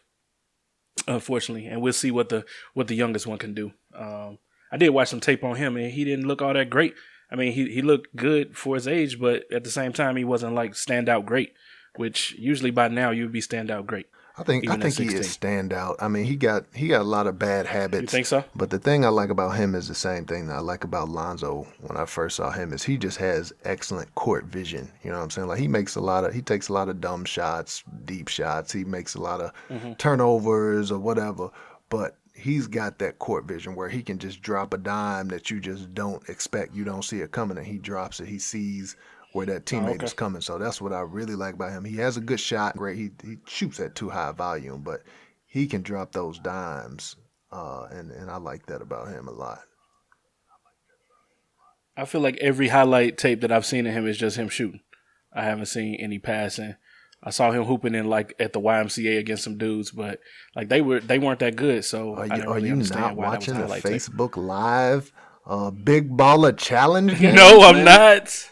unfortunately. And we'll see what the youngest one can do. I did watch some tape on him, and he didn't look all that great. I mean, he looked good for his age, but at the same time, he wasn't like standout great, which usually by now you'd be standout great. I think he is standout. I mean, he got a lot of bad habits. You think so? But the thing I like about him is the same thing that I like about Lonzo when I first saw him, is he just has excellent court vision. You know what I'm saying? Like, he takes a lot of dumb shots, deep shots. He makes a lot of turnovers or whatever, but he's got that court vision where he can just drop a dime that you just don't expect. You don't see it coming, and he drops it. He sees where that teammate is coming. So that's what I really like about him. He has a good shot. Great. He shoots at too high volume, but he can drop those dimes, and I like that about him a lot. I feel like every highlight tape that I've seen of him is just him shooting. I haven't seen any passing. I saw him hooping in like at the YMCA against some dudes, but like they weren't that good. So I didn't really understand why that was a watching the highlight tape. Facebook Live Big Baller Challenge game? No, I'm not.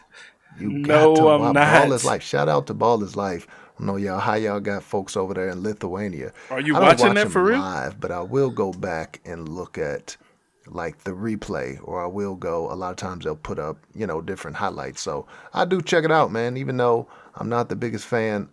I'm not. Ball is Life. Shout out to Ball is Life. I know y'all how y'all got folks over there in Lithuania. Are you I don't watching watch that them for real? live, but I will go back and look at like the replay, or I will go. A lot of times they'll put up different highlights. So I do check it out, man. Even though I'm not the biggest fan.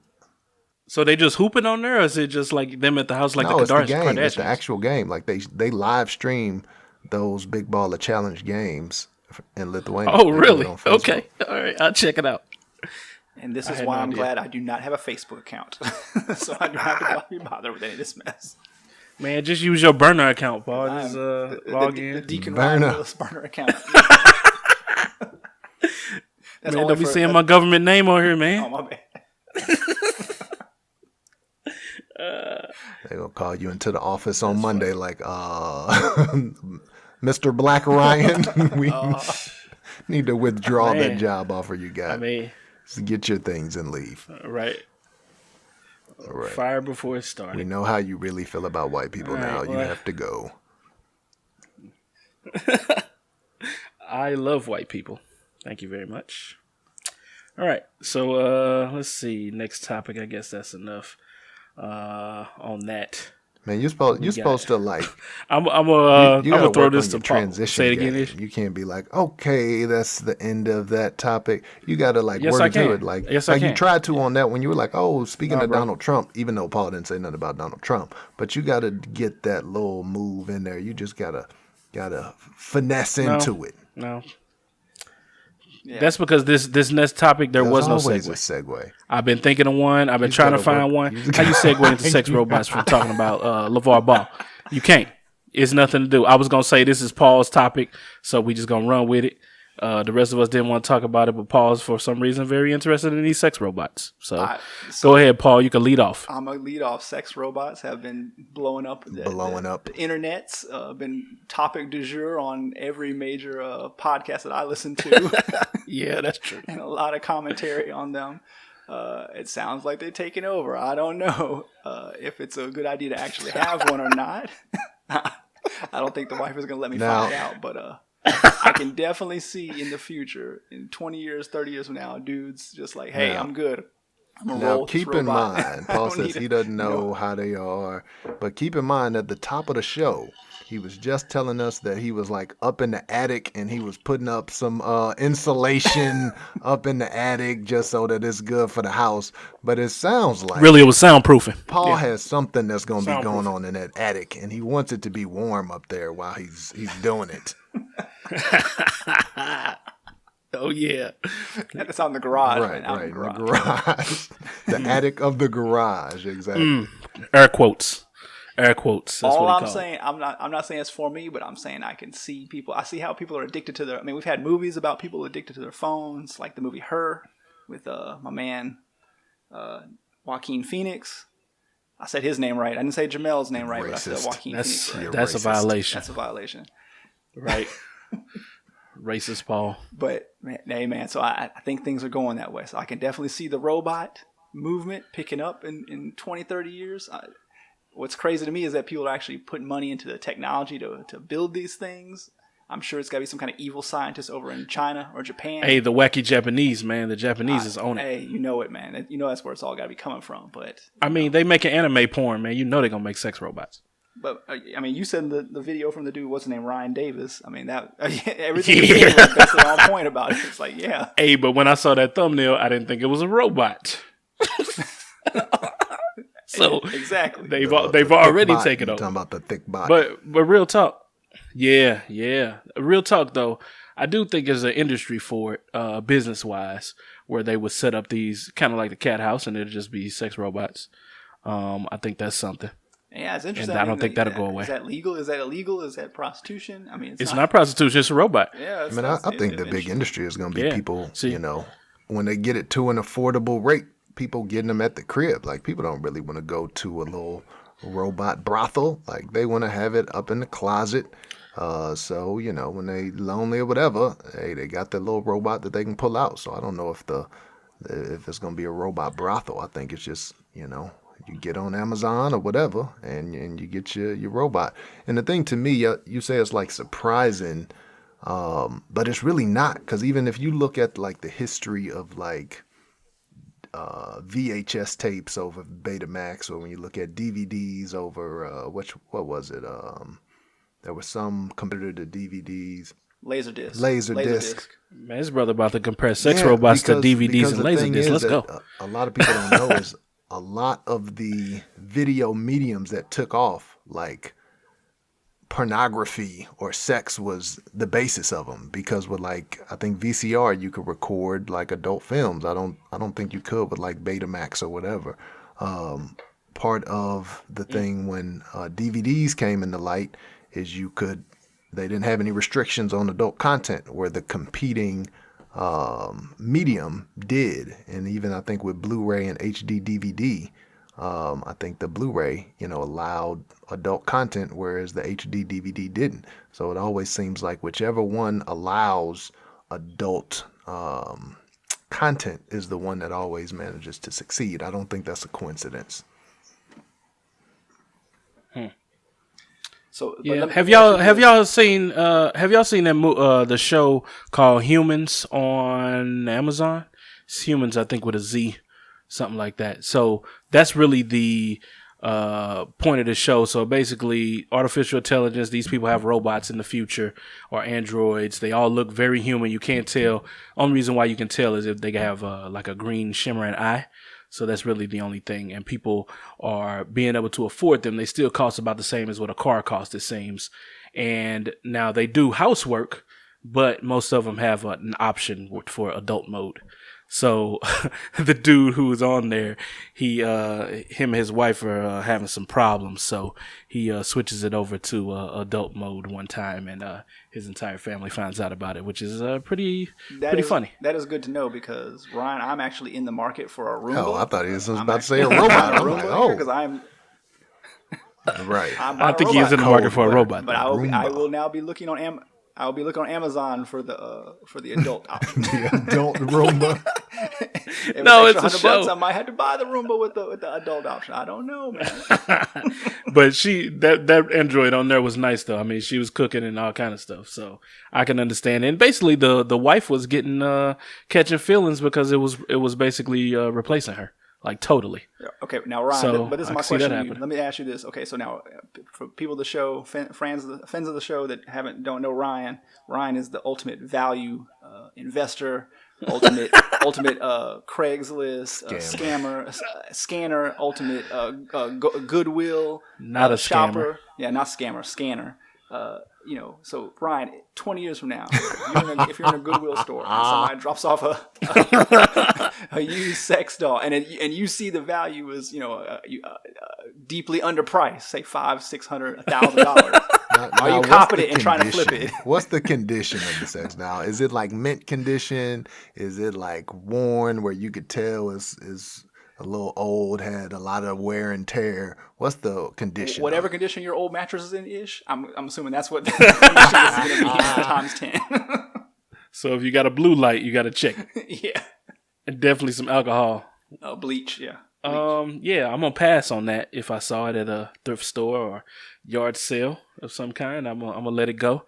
So they just hooping on there, or is it just like them at the house, like No, the it's the game. Kardashians? It's the actual game. Like they live stream those Big Baller Challenge games in Lithuania. Oh, They do it really? on Facebook. Okay, all right, I'll check it out. And this I is had why no I'm idea. glad I do not have a Facebook account. So I don't have to be bothered with any of this mess. Man, just use your burner account, Paul. Just log The in. Deacon Burner. Ryan Willis burner account. That's Man, only don't be for- saying my government name on here, man. Oh, my bad. They're gonna call you into the office on Monday, like, Mr. Black Ryan. We need to withdraw that job offer you got. I mean, so get your things and leave. Right. All right. Fire before it started. We know how you really feel about white people now. You have to go. I love white people. Thank you very much. All right. So let's see. Next topic. I guess that's enough on that. Man, you're supposed to like. I'm gonna throw this to Paul. Transition. Say it again. You can't be like, okay, that's the end of that topic. You got to like Yes, work I can. to it. Like, Yes, I like can. you tried to on that when you were like, oh, speaking of bro. Donald Trump, even though Paul didn't say nothing about Donald Trump, but you got to get that little move in there. You just gotta finesse into it. No. Yeah. That's because this next topic there was no always segue. a segue. I've been thinking of one. I've been trying to find one. How you segue into sex robots from talking about LeVar Ball? You can't. It's nothing to do. I was gonna say this is Paul's topic, so we just gonna run with it. The rest of us didn't want to talk about it, but Paul's for some reason very interested in these sex robots. So go ahead, Paul. You can lead off. I'm gonna lead off. Sex robots have been blowing up. The internet's been topic du jour on every major podcast that I listen to. Yeah, that's true. And a lot of commentary on them. It sounds like they're taking over. I don't know if it's a good idea to actually have one or not. I don't think the wife is going to let me find out, but I can definitely see in the future, in 20 years, 30 years from now, dudes just like, hey, I'm good. Now, keep in mind, Paul says he doesn't know how they are, but keep in mind at the top of the show, he was just telling us that he was like up in the attic and he was putting up some insulation up in the attic just so that it's good for the house. But it sounds like really it was soundproofing. Paul has something that's going to be going on in that attic, and he wants it to be warm up there while he's doing it. Oh yeah, it's on the garage. Right, in the garage, the attic of the garage, exactly. Air quotes. That's all what I'm saying, I'm not saying it's for me, but I'm saying I can see people. I see how people are addicted to their. I mean, we've had movies about people addicted to their phones, like the movie Her with my man Joaquin Phoenix. I said his name right. I didn't say Jamele's name right, but I said Joaquin Phoenix. Right. That's a violation. That's a violation. Right. Racist, Paul. But man, so I think things are going that way. So I can definitely see the robot movement picking up in 20, 30 years. What's crazy to me is that people are actually putting money into the technology to build these things. I'm sure it's got to be some kind of evil scientist over in China or Japan. Hey, the wacky Japanese, man. The Japanese is on it. Hey, you know it, man. You know that's where it's all got to be coming from. But I mean, they making anime porn, man. You know they're going to make sex robots. But I mean, you said the video from the dude, what's his name, Ryan Davis. I mean, that everything was basically on point about it. It's like, yeah. Hey, but when I saw that thumbnail, I didn't think it was a robot. So exactly, they've already taken over. Talking about the thick body, but real talk, yeah. Real talk though, I do think there's an industry for it, business wise, where they would set up these kind of like the cat house, and it'd just be sex robots. I think that's something. Yeah, it's interesting. And I don't think that'll go away. Is that legal? Is that illegal? Is that prostitution? I mean, it's not prostitution. It's a robot. Yeah, I think the big industry is going to be people. You know, when they get it to an affordable rate, people getting them at the crib. Like, people don't really want to go to a little robot brothel. Like, they want to have it up in the closet. So, you know, when they lonely or whatever, hey, they got that little robot that they can pull out. So I don't know if it's going to be a robot brothel. I think it's just, you know, you get on Amazon or whatever, and you get your robot. And the thing to me, you say it's like surprising, but it's really not. Because even if you look at like the history of like VHS tapes over Betamax, or when you look at DVDs over what was it? There was some competitor to DVDs. Laserdisc. Man, his brother about to compare sex robots to DVDs and Laserdisc. Let's go. A lot of people don't know is a lot of the video mediums that took off, like pornography or sex, was the basis of them. Because with like, I think VCR, you could record like adult films. I don't think you could with like Betamax or whatever. Part of the thing when DVDs came into light is they didn't have any restrictions on adult content, where the competing medium did. And even I think with Blu-ray and HD DVD, I think the Blu-ray, allowed adult content, whereas the HD DVD didn't. So it always seems like whichever one allows adult content is the one that always manages to succeed. I don't think that's a coincidence. So Yeah. Have y'all seen the show called Humans on Amazon? It's Humans, I think, with a Z, something like that. So that's really the point of the show. So basically, artificial intelligence. These people have robots in the future or androids. They all look very human. You can't tell. Only reason why you can tell is if they have like a green shimmering eye. So that's really the only thing. And people are being able to afford them. They still cost about the same as what a car costs, it seems. And now they do housework, but most of them have an option for adult mode. So the dude who's on there, him and his wife are having some problems. So he switches it over to adult mode one time, and his entire family finds out about it, which is pretty funny. That is good to know because Ryan, I'm actually in the market for a Roomba. Oh, I thought he was about to say a robot. I'm like, oh, because I'm right. I think he is in the market for a robot. But I will now be looking on I'll be looking on Amazon for the adult option. The adult Roomba. No, it's a show. $100, I might have to buy the Roomba with the adult option. I don't know, man. But that android on there was nice though. I mean, she was cooking and all kind of stuff, so I can understand. And basically, the wife was getting catching feelings because it was basically replacing her. Like totally. Okay, now Ryan, So, but this is I my can see that question to you. happen. Let me ask you this. Okay, so now for people of the show, fans of the show that don't know Ryan, Ryan is the ultimate value investor, ultimate Craigslist scanner, ultimate Goodwill, Not a shopper. scammer. Yeah, not scammer, scanner. So Ryan, 20 years from now, if you're in a Goodwill store and somebody drops off a used sex doll, and you see the value is deeply underpriced, say $500, $600, $1,000. Are you confident in trying to flip it? What's the condition of the sex now? Is it like mint condition? Is it like worn where you could tell is a little old, had a lot of wear and tear? What's the condition? Whatever condition your old mattress is in ish, I'm assuming that's what the condition is going to be times 10. So if you got a blue light, you got to check it. Yeah. And definitely some alcohol. Bleach, yeah. Yeah, I'm gonna pass on that. If I saw it at a thrift store or yard sale of some kind, I'm gonna let it go.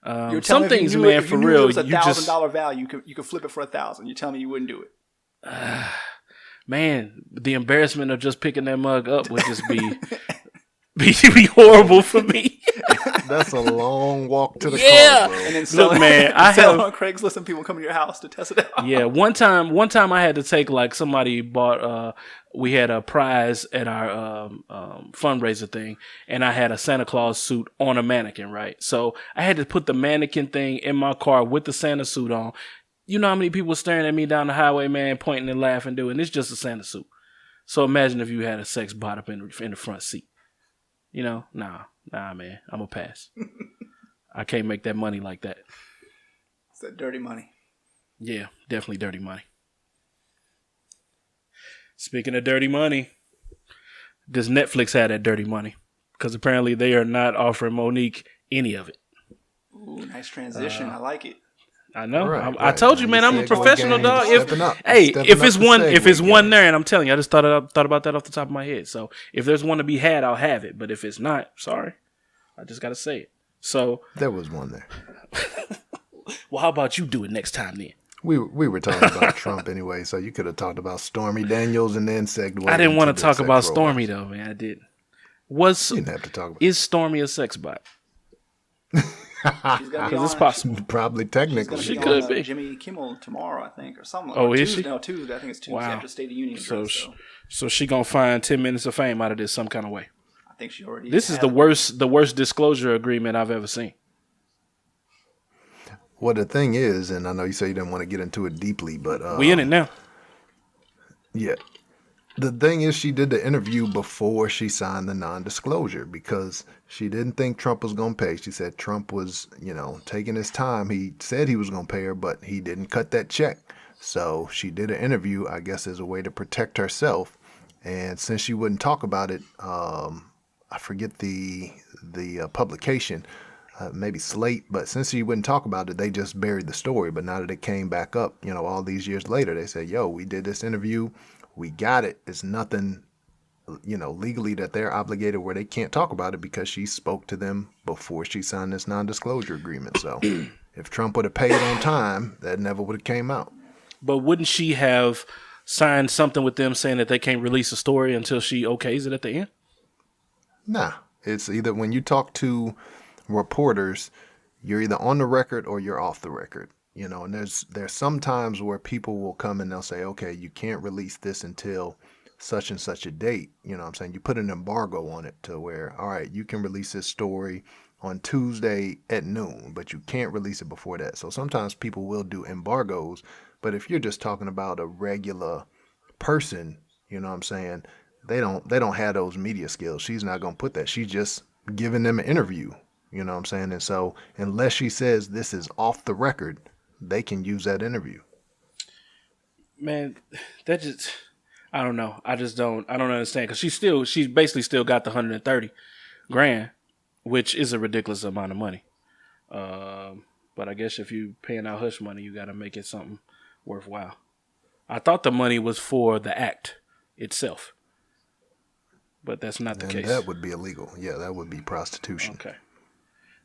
Some things, man, for real, it was $1,000 value. You could flip it for $1,000. You tell me you wouldn't do it. Man, the embarrassment of just picking that mug up would just be horrible for me. That's a long walk to the car, bro. And then sell on Craigslist and people come to your house to test it out. Yeah, one time I had to take, like, somebody bought we had a prize at our fundraiser thing, and I had a Santa Claus suit on a mannequin, right? So I had to put the mannequin thing in my car with the Santa suit on. You know how many people staring at me down the highway, man, pointing and laughing, doing it's just a Santa suit. So imagine if you had a sex bot up in the front seat. Nah, man, I'm gonna pass. I can't make that money like that. It's that dirty money. Yeah, definitely dirty money. Speaking of dirty money, does Netflix have that dirty money? Because apparently they are not offering Monique any of it. Ooh, nice transition. I like it. I know. Right, I told you, man. I'm a professional, dog. If it's one there, and I'm telling you, I just thought about that off the top of my head. So if there's one to be had, I'll have it. But if it's not, sorry, I just gotta say it. So there was one there. Well, how about you do it next time then? We were talking about Trump anyway, so you could have talked about Stormy Daniels and then segued. I didn't want to talk about Stormy though, man. I didn't. You didn't have to talk about. Is Stormy a sex bot? Because it's possible. Probably technically. She could be. Jimmy Kimmel tomorrow, I think, or something. Oh, is Tuesday, she? No, Tuesday. I think it's Tuesday after State of Union. So she gonna find 10 minutes of fame out of this some kind of way. I think she already. This is the worst disclosure agreement I've ever seen. Well, the thing is, and I know you say you didn't want to get into it deeply, but we in it now. Yeah. The thing is, she did the interview before she signed the non-disclosure because she didn't think Trump was going to pay. She said Trump was, taking his time. He said he was going to pay her, but he didn't cut that check. So she did an interview, I guess, as a way to protect herself. And since she wouldn't talk about it, I forget the publication, maybe Slate, but since she wouldn't talk about it, they just buried the story. But now that it came back up, all these years later, they said, yo, we did this interview. We got it. It's nothing, legally that they're obligated where they can't talk about it because she spoke to them before she signed this non-disclosure agreement. So if Trump would have paid on time, that never would have came out. But wouldn't she have signed something with them saying that they can't release a story until she okays it at the end? Nah, it's either when you talk to reporters, you're either on the record or you're off the record. And there's some times where people will come and they'll say, okay, you can't release this until such and such a date. You know what I'm saying? You put an embargo on it to where, all right, you can release this story on Tuesday at noon, but you can't release it before that. So sometimes people will do embargoes, but if you're just talking about a regular person, you know what I'm saying, they don't have those media skills. She's not going to put that. She's just giving them an interview, you know what I'm saying? And so unless she says this is off the record, they can use that interview. Man, that just, I don't know. I don't understand, because she's basically still got the $130,000, which is a ridiculous amount of money. But I guess if you paying out hush money, you got to make it something worthwhile. I thought the money was for the act itself, but that's not the case. That would be illegal. Yeah, that would be prostitution. Okay.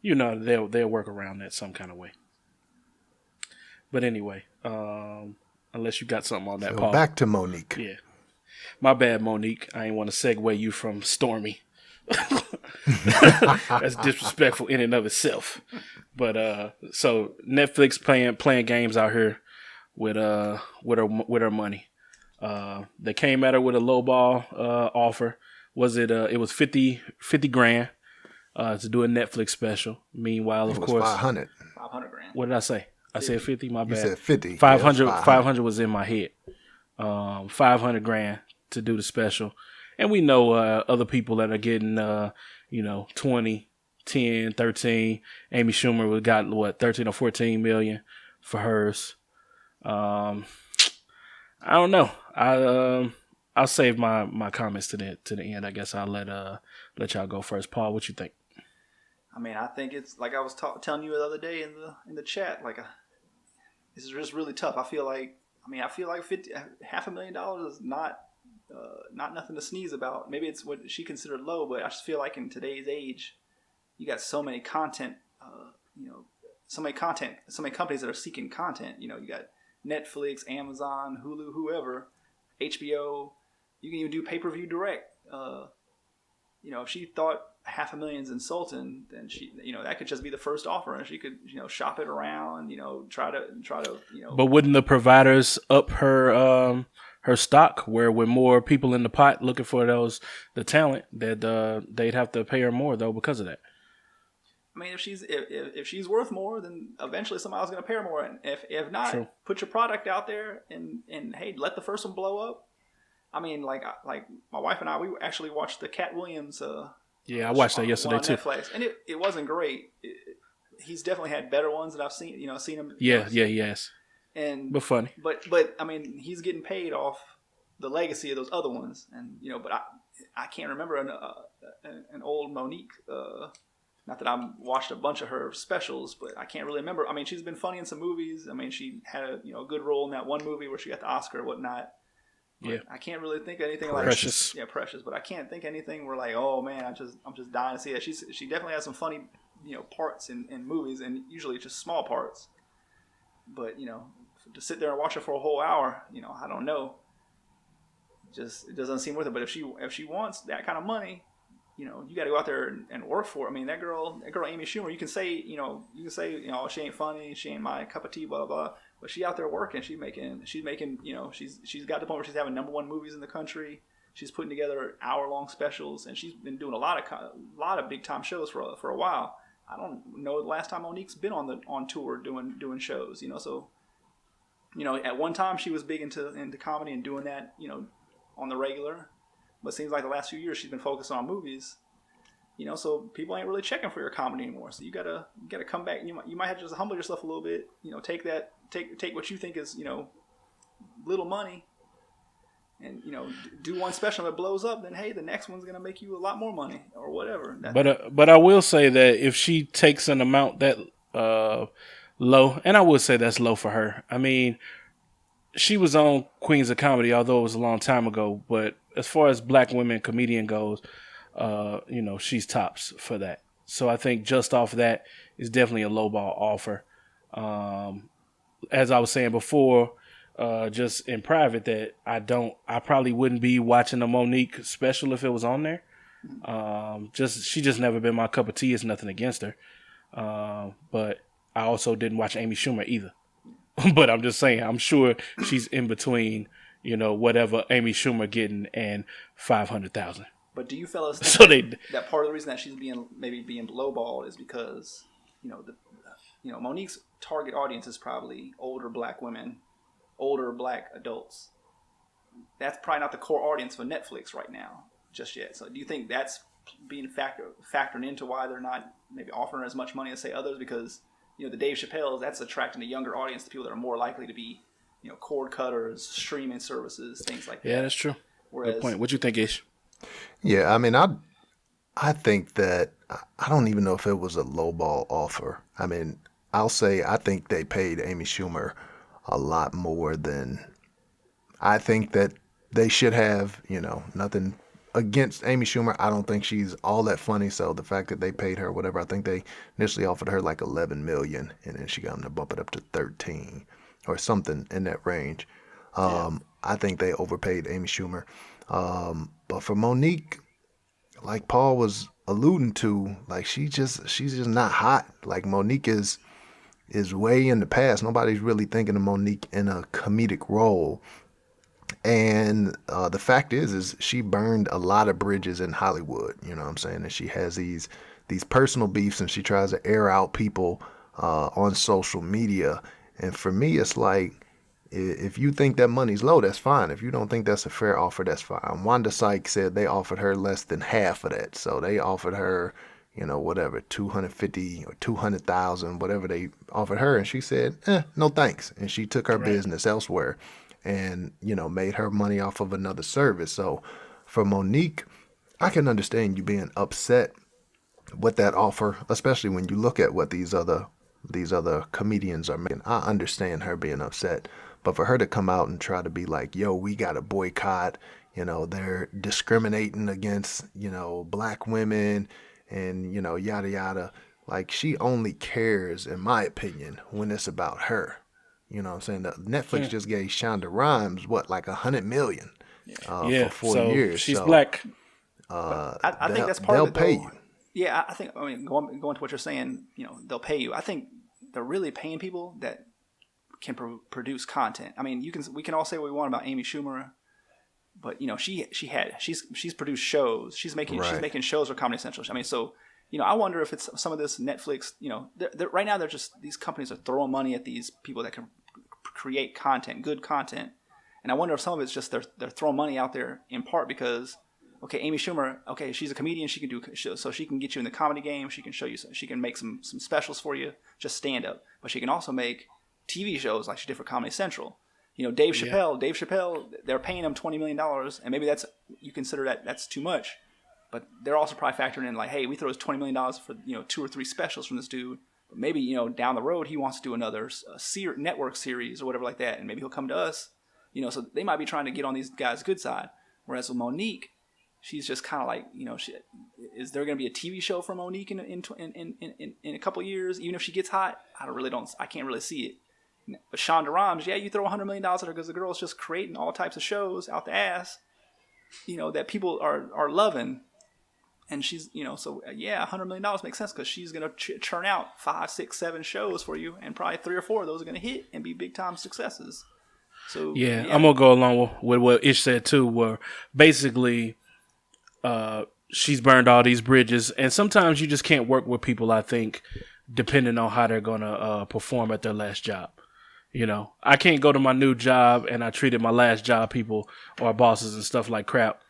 They'll work around that some kind of way. But anyway, unless you got something on that, so Paul. Back to Monique. Yeah. My bad, Monique. I ain't want to segue you from Stormy. That's disrespectful in and of itself. But so Netflix playing games out here with her money. They came at her with a lowball offer. It was 50 grand to do a Netflix special. Meanwhile, of course, 500 grand. What did I say? 50. I said 50. My bad. You said 50. 500. 500 was in my head. 500 grand to do the special. And we know other people that are getting 20, 10, 13. Amy Schumer got 13 or 14 million for hers. I don't know. I'll save my comments to the end. I guess I'll let y'all go first. Paul, what you think? I mean, I think it's like I was telling you the other day in the chat. Like, this is just really tough. I feel like $500,000 is not nothing to sneeze about. Maybe it's what she considered low, but I just feel like in today's age, you got so many content. So many companies that are seeking content. You got Netflix, Amazon, Hulu, whoever, HBO. You can even do pay-per-view direct. If she thought $500,000 is insulting, then she, that could just be the first offer, and she could, shop it around, try to. But wouldn't the providers up her stock, where with more people in the pot looking for the talent, that they'd have to pay her more though because of that? I mean, if she's worth more, then eventually somebody's going to pay her more. And if not, True. Put your product out there and hey, let the first one blow up. I mean, like my wife and I, we actually watched the Cat Williams. I watched that yesterday too. Netflix, and it wasn't great. He's definitely had better ones that I've seen. Seen him. Yes. But funny. But I mean, he's getting paid off the legacy of those other ones, and but I can't remember an old Monique. Not that I've watched a bunch of her specials, but I can't really remember. I mean, she's been funny in some movies. I mean, she had a good role in that one movie where she got the Oscar or whatnot. Yeah, I can't really think of anything Precious. Like Precious. But I can't think of anything where like, oh man, I'm just dying to see that. She definitely has some funny parts in movies, and usually just small parts. But to sit there and watch her for a whole hour, I don't know. It doesn't seem worth it. But if she wants that kind of money, you got to go out there and work for it. I mean, that girl Amy Schumer, you can say she ain't funny, she ain't my cup of tea, blah blah blah. But she out there working. She's making. She's got the point where she's having #1 movies in the country. She's putting together hour-long specials, and she's been doing a lot of big time shows for a while. I don't know the last time Monique's been on tour doing shows. So at one time she was big into comedy and doing that on the regular. But it seems like the last few years she's been focused on movies, so people ain't really checking for your comedy anymore. So you gotta come back. You might have to just humble yourself a little bit. Take what you think is little money, and do one special and it blows up, then hey, the next one's gonna make you a lot more money or whatever. But I will say that if she takes an amount that low, and I would say that's low for her. I mean, she was on Queens of Comedy, although it was a long time ago. But as far as black women comedian goes, she's tops for that. So I think just off that is definitely a lowball offer. As I was saying before, just in private, that I probably wouldn't be watching a Monique special if it was on there. She just never been my cup of tea. It's nothing against her. But I also didn't watch Amy Schumer either. But I'm just saying, I'm sure she's in between, whatever Amy Schumer getting and 500,000. But do you fellas think that part of the reason that she's being lowballed is because, Monique's target audience is probably older black women, older black adults. That's probably not the core audience for Netflix right now, just yet. So do you think that's being factored into why they're not maybe offering as much money as, say, others? Because the Dave Chappelle's, that's attracting a younger audience, to people that are more likely to be, cord cutters, streaming services, things like that. Yeah, that's true. Good point. What you think, Ish? Yeah, I mean, I think that I don't even know if it was a lowball offer. I mean, I'll say I think they paid Amy Schumer a lot more than I think that they should have. Nothing against Amy Schumer. I don't think she's all that funny. So the fact that they paid her whatever, I think they initially offered her like 11 million, and then she got them to bump it up to 13 or something in that range. I think they overpaid Amy Schumer. But for Monique, like Paul was alluding to, like she's just not hot. Like Monique is way in the past. Nobody's really thinking of Monique in a comedic role. And the fact is she burned a lot of bridges in Hollywood. You know what I'm saying? And she has these personal beefs, and she tries to air out people on social media. And for me, it's like, if you think that money's low, that's fine. If you don't think that's a fair offer, that's fine. Wanda Sykes said they offered her less than half of that. So they offered her, whatever, 250 or 200,000, whatever they offered her. And she said, no thanks. And she took her business elsewhere and, made her money off of another service. So for Monique, I can understand you being upset with that offer, especially when you look at what these other comedians are making. I understand her being upset. But for her to come out and try to be like, yo, we got to boycott, they're discriminating against, black women and, yada, yada. Like, she only cares, in my opinion, when it's about her. You know what I'm saying? Netflix just gave Shonda Rhimes, like $100 million for 4 years. She's black. I think that's part of it. They'll pay you. Yeah, I think, going to what you're saying, they'll pay you. I think they're really paying people that can produce content. I mean, we can all say what we want about Amy Schumer, but she's produced shows. She's making shows for Comedy Central. I mean, so I wonder if it's some of this Netflix. Right now they're just, these companies are throwing money at these people that can create content, good content, and I wonder if some of it's just they're throwing money out there in part because, okay, Amy Schumer, okay, she's a comedian, she can do, so she can get you in the comedy game. She can show you, she can make some specials for you, just stand up, but she can also make TV shows like she did for Comedy Central. Dave Chappelle, they're paying him $20 million, and maybe you consider that's too much, but they're also probably factoring in like, hey, we throw us $20 million for 2 or 3 specials from this dude, but maybe down the road he wants to do another network series or whatever like that, and maybe he'll come to us. So they might be trying to get on these guys' good side. Whereas with Monique, she's just kind of like, is there going to be a TV show for Monique in a couple of years, even if she gets hot? I can't really see it. But Shonda Rhimes, you throw $100 million at her because the girl's just creating all types of shows out the ass, that people are loving. And she's, $100 million makes sense because she's going to churn out 5, 6, 7 shows for you, and probably 3 or 4 of those are going to hit and be big time successes. So I'm gonna go along with what Ish said too, where basically she's burned all these bridges, and sometimes you just can't work with people, I think, depending on how they're gonna perform at their last job. I can't go to my new job and I treated my last job people or bosses and stuff like crap,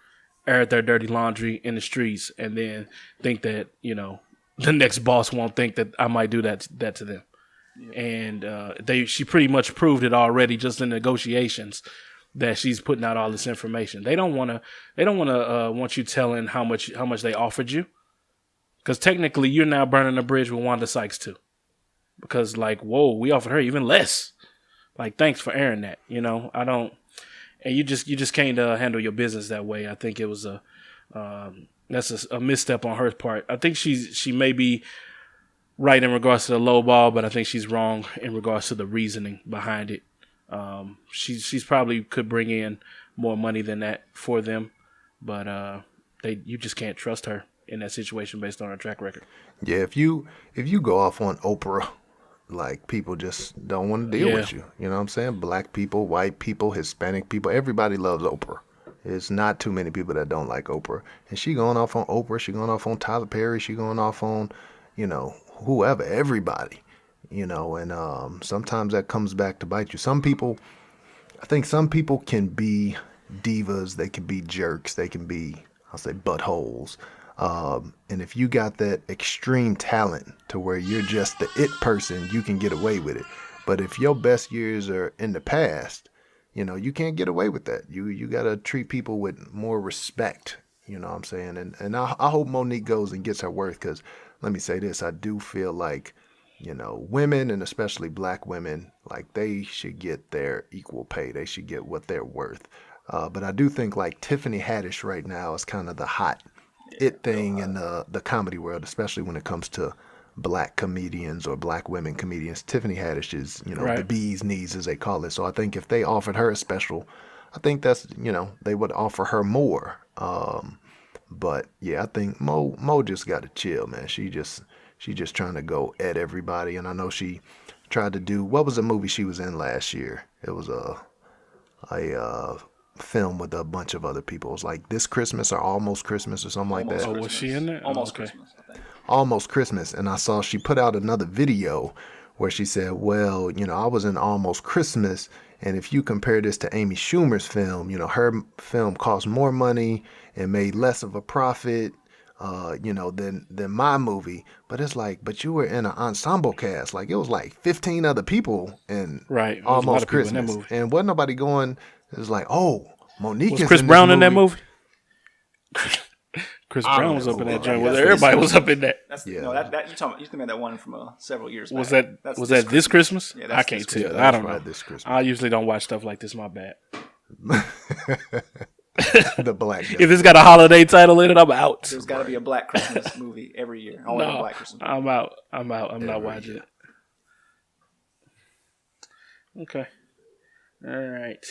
aired their dirty laundry in the streets, and then think that, the next boss won't think that I might do that to them. Yeah. And she pretty much proved it already just in negotiations that she's putting out all this information. They don't want to. They don't want you telling how much they offered you, because technically you're now burning a bridge with Wanda Sykes too. Because like, whoa, we offered her even less. Like, thanks for airing that. You know, I don't. And you just can't handle your business that way. I think it was that's a misstep on her part. I think she may be right in regards to the low ball, but I think she's wrong in regards to the reasoning behind it. She's probably could bring in more money than that for them, but you just can't trust her in that situation based on her track record. Yeah, if you go off on Oprah, like, people just don't want to deal with you. You know what I'm saying? Black people, white people, Hispanic people, everybody loves Oprah. There's not too many people that don't like Oprah. And she going off on Oprah, she going off on Tyler Perry, she going off on, you know, whoever, everybody. You know, and sometimes that comes back to bite you. I think some people can be divas, they can be jerks, they can be, I'll say, buttholes. And if you got that extreme talent to where you're just the it person, you can get away with it. But if your best years are in the past, you know, you can't get away with that. You got to treat people with more respect. You know what I'm saying? And I hope Monique goes and gets her worth, because let me say this, I do feel like, you know, women, and especially black women, like, they should get their equal pay. They should get what they're worth. But I do think, like, Tiffany Haddish right now is kind of the hot it thing in the comedy world, especially when it comes to black comedians or black women comedians. Tiffany Haddish is, you know, right. The bee's knees, as they call it. So I think if they offered her a special, I think that's, you know, they would offer her more. But yeah, I think Mo just got to chill, man. She just trying to go at everybody. And I know she tried to do, what was the movie she was in last year? It was a film with a bunch of other people. It was like This Christmas or Almost Christmas or something like that. Oh, was she in there? Almost okay. Christmas, I think. Almost Christmas. And I saw she put out another video where she said, well, you know, I was in Almost Christmas, and if you compare this to Amy Schumer's film, you know, her film cost more money and made less of a profit, you know, than my movie. But it's like, but you were in an ensemble cast. Like, it was like 15 other people in right. Almost Christmas. And wasn't nobody going, it was like, oh, Monique was is Chris in Brown this in that movie. Chris Brown was up in that joint. Right. Everybody was up in that. That's Yeah. no, that you think about that one from several years back. Was that That's this Christmas? Yeah, that's I can't this tell. Christmas. I don't Right, know. This Christmas. I usually don't watch stuff like this. My bad. The black guy. If it's got a holiday title in it, I'm out. There's got to be a Black Christmas movie every year. Only a No, Black Christmas movie. I'm out. I'm not Every watching year. it. Okay. All right.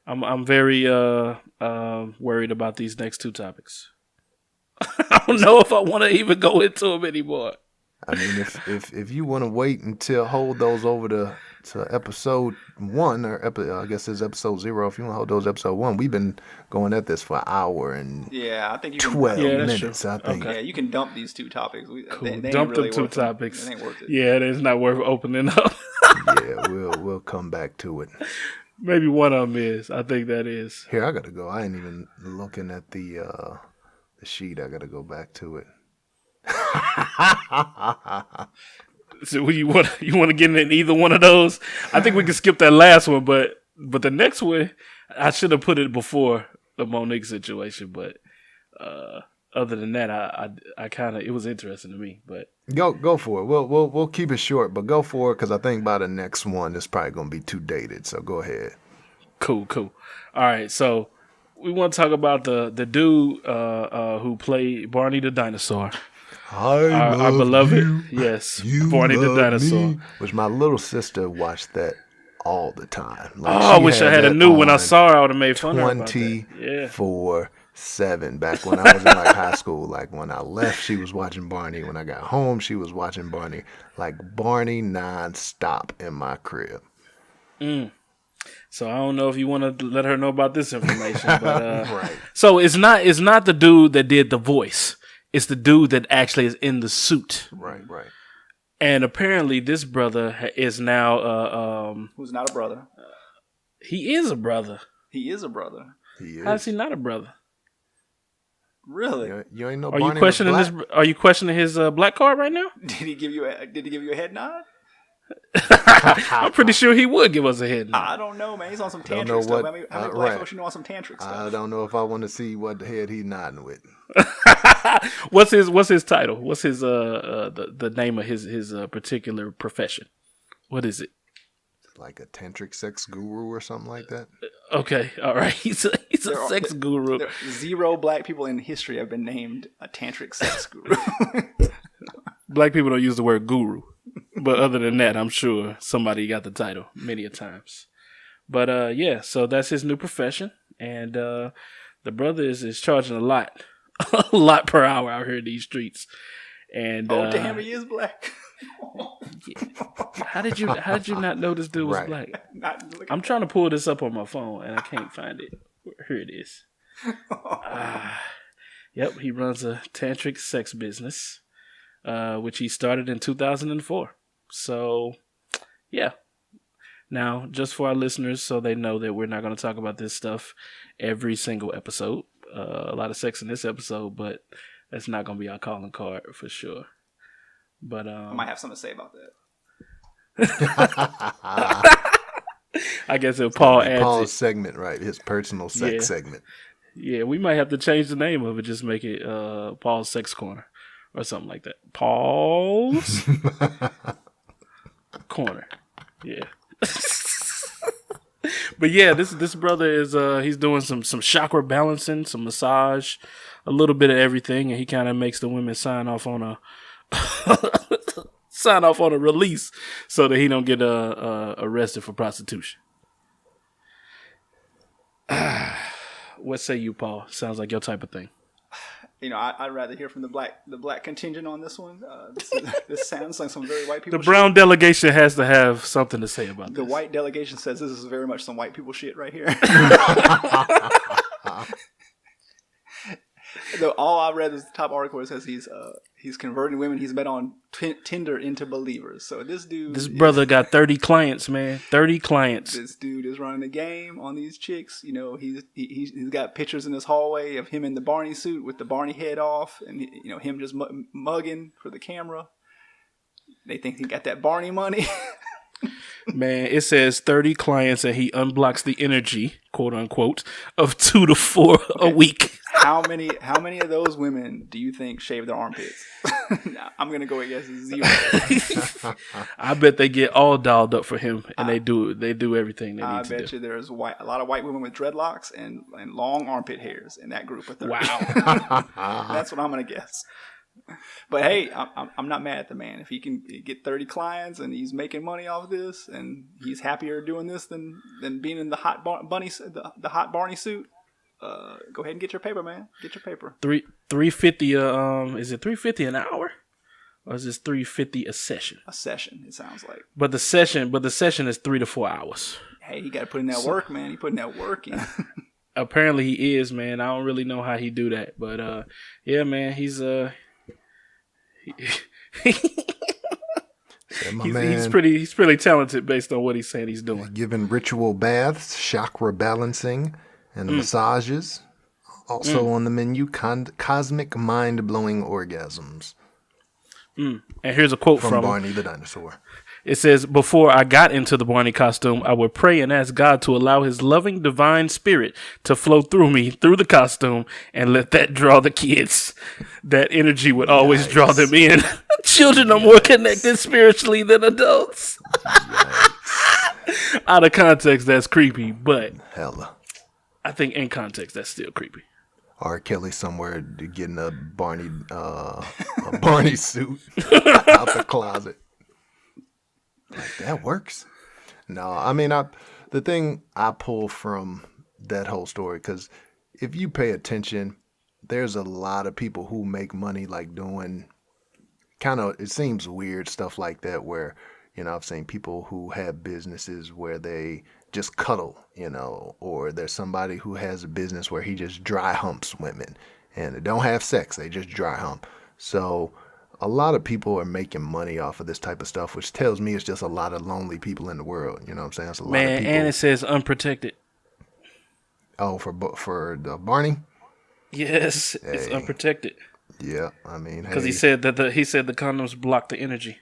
I'm very worried about these next two topics. I don't know if I want to even go into them anymore. I mean, if you want to wait until hold those over to episode 1 or I guess it's episode 0. If you want to hold those episode 1, we've been going at this for an hour and Yeah, I think you can 12 Yeah, that's minutes. true. I think. Yeah, you can dump these two topics. Cool. They ain't Dump really them two worth it. topics. It ain't worth it. Yeah, it's not worth opening up. Yeah, we'll come back to it. Maybe one of them is. I think that is. Here, I gotta go. I ain't even looking at the sheet. I gotta go back to it. So you want to get in either one of those? I think we can skip that last one, but the next one, I should have put it before the Monique situation. But other than that, I kind of, it was interesting to me. But Go for it. We'll keep it short, but go for it, because I think by the next one it's probably gonna be too dated. So go ahead. Cool. All right, so we want to talk about the dude who played Barney the dinosaur. Our beloved, yes, Barney the dinosaur. Which my little sister watched that all the time. Like, Oh, I she wish I had a that new when I on saw her. I would have made fun of her about that. Yeah. 24/7 back when I was in like high school. Like, when I left, she was watching Barney. When I got home, she was watching Barney. Like, Barney nonstop in my crib. So I don't know if you want to let her know about this information, but Right. so it's not the dude that did the voice. It's the dude that actually is in the suit. Right. And apparently, this brother is now Who's not a brother? he is a brother. He is a brother. He How is is. he not a brother? Really? You ain't know Are Barney you questioning was this? black? Are you questioning his black card right now? Did he give you a head nod? I'm pretty sure he would give us a head nod. I don't know, man. He's on some Don't tantric know stuff. what- How many black right. folks you know on some tantric stuff? I don't know if I want to see what the head he's nodding with. What's his title? What's his the name of his particular profession? What is it? Like a tantric sex guru or something like that. Okay, all right. He's a sex guru. 0 black people in history have been named a tantric sex guru. Black people don't use the word guru, but other than that, I'm sure somebody got the title many a times. But yeah, so that's his new profession, and the brother is charging a lot per hour out here in these streets. And damn, he is black. Yeah. How did you not know this dude was Right. black? I'm trying to pull this up on my phone and I can't find it. Here it is. Yep, he runs a tantric sex business, which he started in 2004. So, yeah. Now, just for our listeners, so they know that we're not going to talk about this stuff every single episode. A lot of sex in this episode, but that's not going to be our calling card for sure. But I might have something to say about that. I guess if Paul adds Paul's it. segment, right? His personal sex segment. Yeah, we might have to change the name of it. Just make it Paul's Sex Corner or something like that. Paul's Corner. Yeah. But yeah, this brother is he's doing some chakra balancing, some massage, a little bit of everything, and he kind of makes the women sign off on a release so that he don't get arrested for prostitution. What say you, Paul? Sounds like your type of thing. You know, I'd rather hear from the black contingent on this one. This sounds like some very white people. The brown delegation has to have something to say about The this. white delegation says this is very much some white people shit right here. All I read is the top article. It says he's converting women he's met on Tinder into believers. So this brother got 30 clients, man. 30 clients. This dude is running a game on these chicks. You know, he's got pictures in his hallway of him in the Barney suit with the Barney head off, and you know him just mugging for the camera. They think he got that Barney money. Man, it says 30 clients and he unblocks the energy, quote unquote, of 2 to 4 a week. How many of those women do you think shave their armpits? I'm gonna go guess 0. I bet they get all dialed up for him, and they do everything they need to do. I bet you there's a lot of white women with dreadlocks and long armpit hairs in that group of 30. Wow. That's what I'm gonna guess. But hey, I'm not mad at the man. If he can get 30 clients and he's making money off of this, and he's happier doing this than being in the hot Barney suit. Go ahead and get your paper, man. Get your paper. $350. Is it $350 an hour, or is this $350 a session? A session, it sounds like. But the session is 3 to 4 hours. Hey, he got to put in that work, man. He putting that work in. Apparently he is, man. I don't really know how he do that, but yeah, man, he's he's pretty talented based on what he's saying he's doing. Giving ritual baths, chakra balancing, and the massages. Also on the menu, cosmic mind-blowing orgasms. And here's a quote from Barney the dinosaur. It says, "Before I got into the Barney costume, I would pray and ask God to allow his loving divine spirit to flow through me, through the costume, and let that draw the kids. That energy would always draw them in. Children are more connected spiritually than adults." Out of context, that's creepy, but Hella. I think in context, that's still creepy. R. Kelly somewhere getting a Barney suit out the closet. Like, that works. No, I mean, the thing I pull from that whole story, because if you pay attention, there's a lot of people who make money like doing kind of, it seems weird stuff like that, where, you know, I've seen people who have businesses where they just cuddle, you know, or there's somebody who has a business where he just dry humps women and they don't have sex, they just dry hump. So a lot of people are making money off of this type of stuff, which tells me it's just a lot of lonely people in the world. You know what I'm saying? It's a lot of people. And it says unprotected. Oh, for the Barney? Yes, it's unprotected. Yeah, I mean, because he said the condoms block the energy.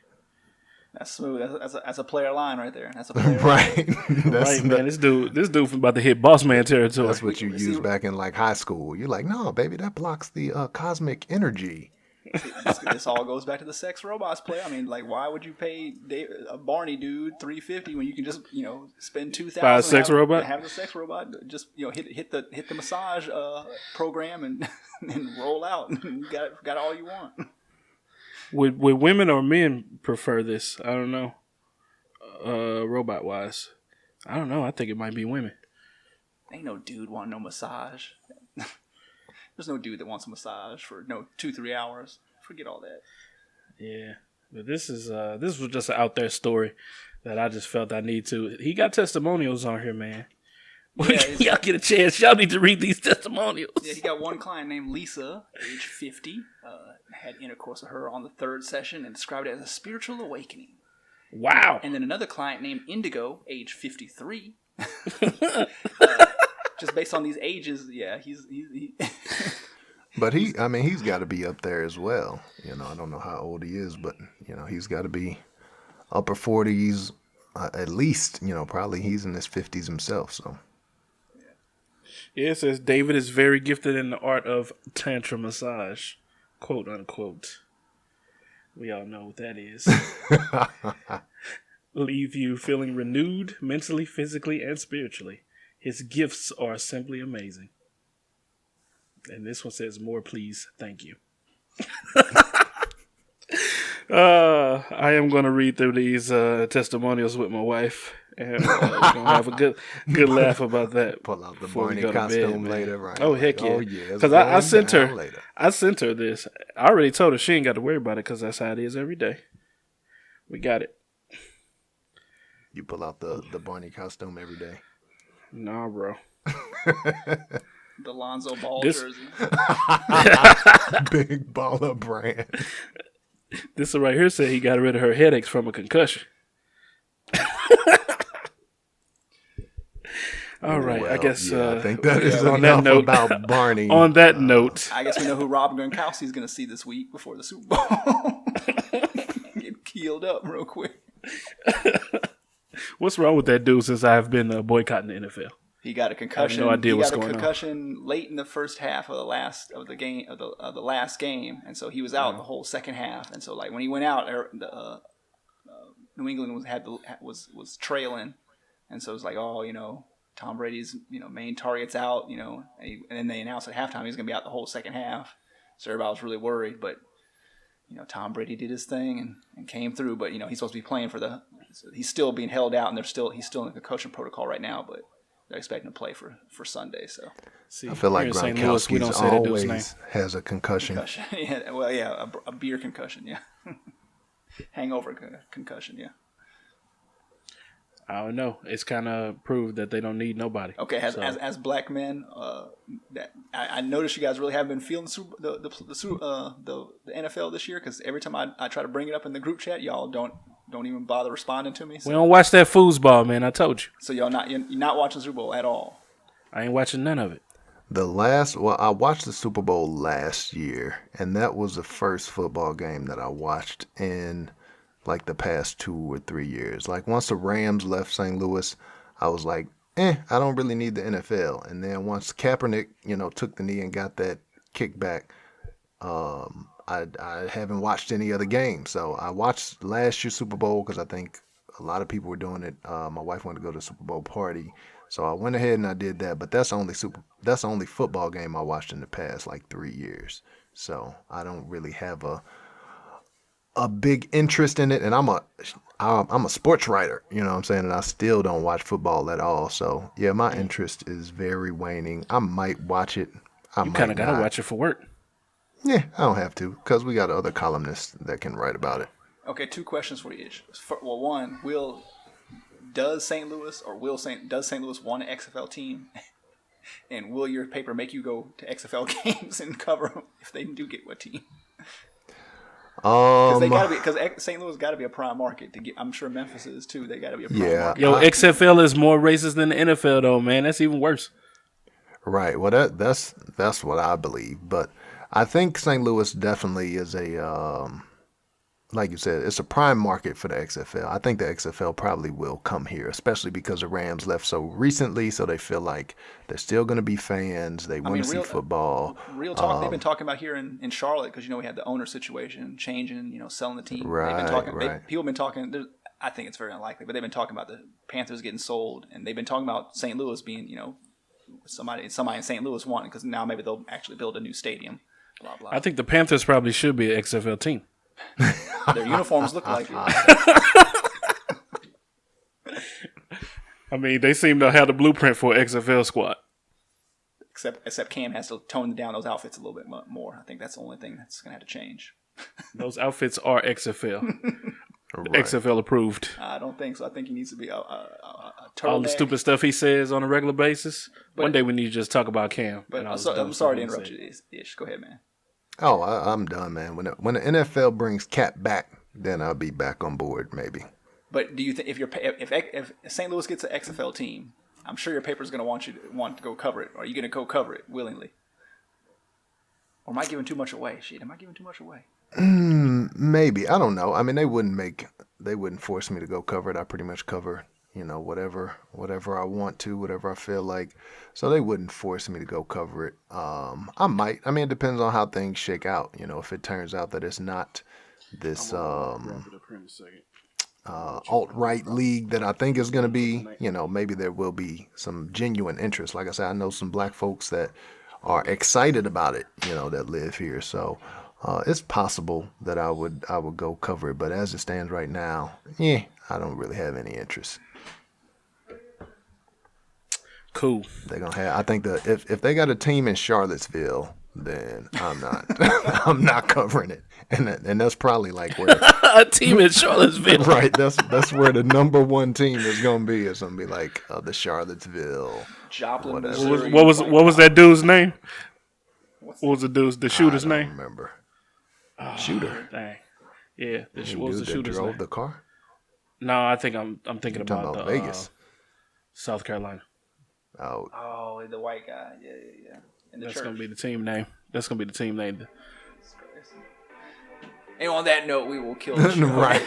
That's smooth. That's a player line right there. That's a player Right. Right, man. This dude about to hit boss man territory. That's what you use back in like high school. You're like, no, baby, that blocks the cosmic energy. This all goes back to the sex robots play. I mean, like, why would you pay a Barney dude $350 when you can just spend $2,000 buy a sex robot? Have the sex robot just hit the massage program and and roll out and you got all you want. Would women or men prefer this? I don't know. Robot wise, I don't know. I think it might be women. Ain't no dude want no massage. There's no dude that wants a massage for 2-3 hours. Forget all that. Yeah, but this was just an out there story that I just felt I need to. He got testimonials on here, man. Yeah, y'all get a chance. Y'all need to read these testimonials. Yeah, he got one client named Lisa, age 50. Had intercourse with her on the 3rd session and described it as a spiritual awakening. Wow. And then another client named Indigo, age 53. Just based on these ages, yeah, he's But he's got to be up there as well. I don't know how old he is, but he's got to be upper 40s at least. Probably he's in his 50s himself. So. Yeah, it says David is very gifted in the art of tantra massage, quote unquote. We all know what that is. Leave you feeling renewed mentally, physically, and spiritually. His gifts are simply amazing. And this one says, more please, thank you. I am going to read through these testimonials with my wife. And we're going to have a good laugh about that. Pull out the Barney costume later, right? Oh, heck yeah. Oh, yeah. Because I sent her this. I already told her she ain't got to worry about it because that's how it is every day. We got it. You pull out the Barney costume every day? Nah, bro. The Lonzo Ball jersey. Big baller brand. This one right here said he got rid of her headaches from a concussion. All right, well, I guess I think that is on that note about Barney. On that note, I guess we know who Rob Gronkowski is going to see this week before the Super Bowl. Get keeled up real quick. What's wrong with that dude? Since I've been boycotting the NFL, he got a concussion. I have no idea what's going on. He got a concussion late in the first half of the last game, and so he was out the whole second half. And so, like when he went out, New England was trailing, and so it was like, Tom Brady's main target's out, and then they announced at halftime he's going to be out the whole second half. So everybody was really worried, but Tom Brady did his thing and came through. But he's supposed to be playing he's still being held out, and he's still in the concussion protocol right now. But they're expecting to play for Sunday. So see, I feel like Gronkowski always has a concussion. Yeah, well, yeah, a beer concussion, yeah, hangover concussion, yeah. I don't know. It's kind of proved that they don't need nobody. Okay, as black men, that I noticed you guys really haven't been feeling the NFL this year, because every time I try to bring it up in the group chat, y'all don't even bother responding to me. So. We don't watch that foosball, man. I told you. So you're not watching Super Bowl at all. I ain't watching none of it. I watched the Super Bowl last year, and that was the first football game that I watched in like the past 2 or 3 years. Like once the Rams left St. Louis, I was like, I don't really need the NFL. And then once Kaepernick, took the knee and got that kickback, I haven't watched any other games. So I watched last year's Super Bowl because I think a lot of people were doing it. My wife wanted to go to the Super Bowl party, so I went ahead and I did that. But that's the only football game I watched in the past like 3 years. So I don't really have a big interest in it, and I'm a sports writer, you know what I'm saying, and I still don't watch football at all. So yeah, my interest is very waning. I might watch it. You kind of gotta watch it for work. Yeah, I don't have to, because we got other columnists that can write about it. Okay, 2 questions for you. Well, one, does St. Louis want an XFL team? And will your paper make you go to XFL games and cover them if they do get what team? Because St. Louis got to be a prime market to get. I'm sure Memphis is too. They got to be a prime market. Yo, XFL is more racist than the NFL, though, man. That's even worse. Right. Well, that's what I believe. But I think St. Louis definitely is a like you said, it's a prime market for the XFL. I think the XFL probably will come here, especially because the Rams left so recently, so they feel like they're still going to be fans. They want to see football. Real talk. They've been talking about here in Charlotte because we had the owner situation changing, selling the team. Right, they've been talking. right. People have been talking. I think it's very unlikely, but they've been talking about the Panthers getting sold, and they've been talking about St. Louis being, somebody in St. Louis wanting, because now maybe they'll actually build a new stadium. Blah blah. I think the Panthers probably should be an XFL team. Their uniforms look like it. I mean, they seem to have the blueprint for an XFL squad. Except Cam has to tone down those outfits a little bit more. I think that's the only thing that's going to have to change. Those outfits are XFL. Right. XFL approved. I don't think so. I think he needs to be a turtleneck. All the stupid stuff he says on a regular basis. One day we need to just talk about Cam. But I'm sorry to interrupt you, Ish. Go ahead, man. Oh, I'm done, man. When the NFL brings Cap back, then I'll be back on board, maybe. But do you think if St. Louis gets an XFL team, I'm sure your paper's going to want to go cover it. Are you going to go cover it willingly? Or am I giving too much away? Shit, am I giving too much away? Maybe. I don't know. I mean, they wouldn't force me to go cover it. I pretty much cover, whatever I want to, whatever I feel like. So they wouldn't force me to go cover it. I might. I mean, it depends on how things shake out. If it turns out that it's not this alt-right league that I think is going to be, maybe there will be some genuine interest. Like I said, I know some black folks that are excited about it, that live here. So it's possible that I would go cover it. But as it stands right now, I don't really have any interest. Cool. They're gonna have. I think that if they got a team in Charlottesville, then I'm not. I'm not covering it, and that's probably like where a team in Charlottesville. Right. That's where the number one team is gonna be. It's gonna be like the Charlottesville. Joplin. What was that dude's name? What was the shooter's name? I don't remember. Shooter. Dang. Yeah. What was the shooter's name? Drove the car. No, I think I'm thinking about Vegas, South Carolina. Oh, the white guy. Yeah. That's gonna be the team name. And on that note, we will kill the show. Right.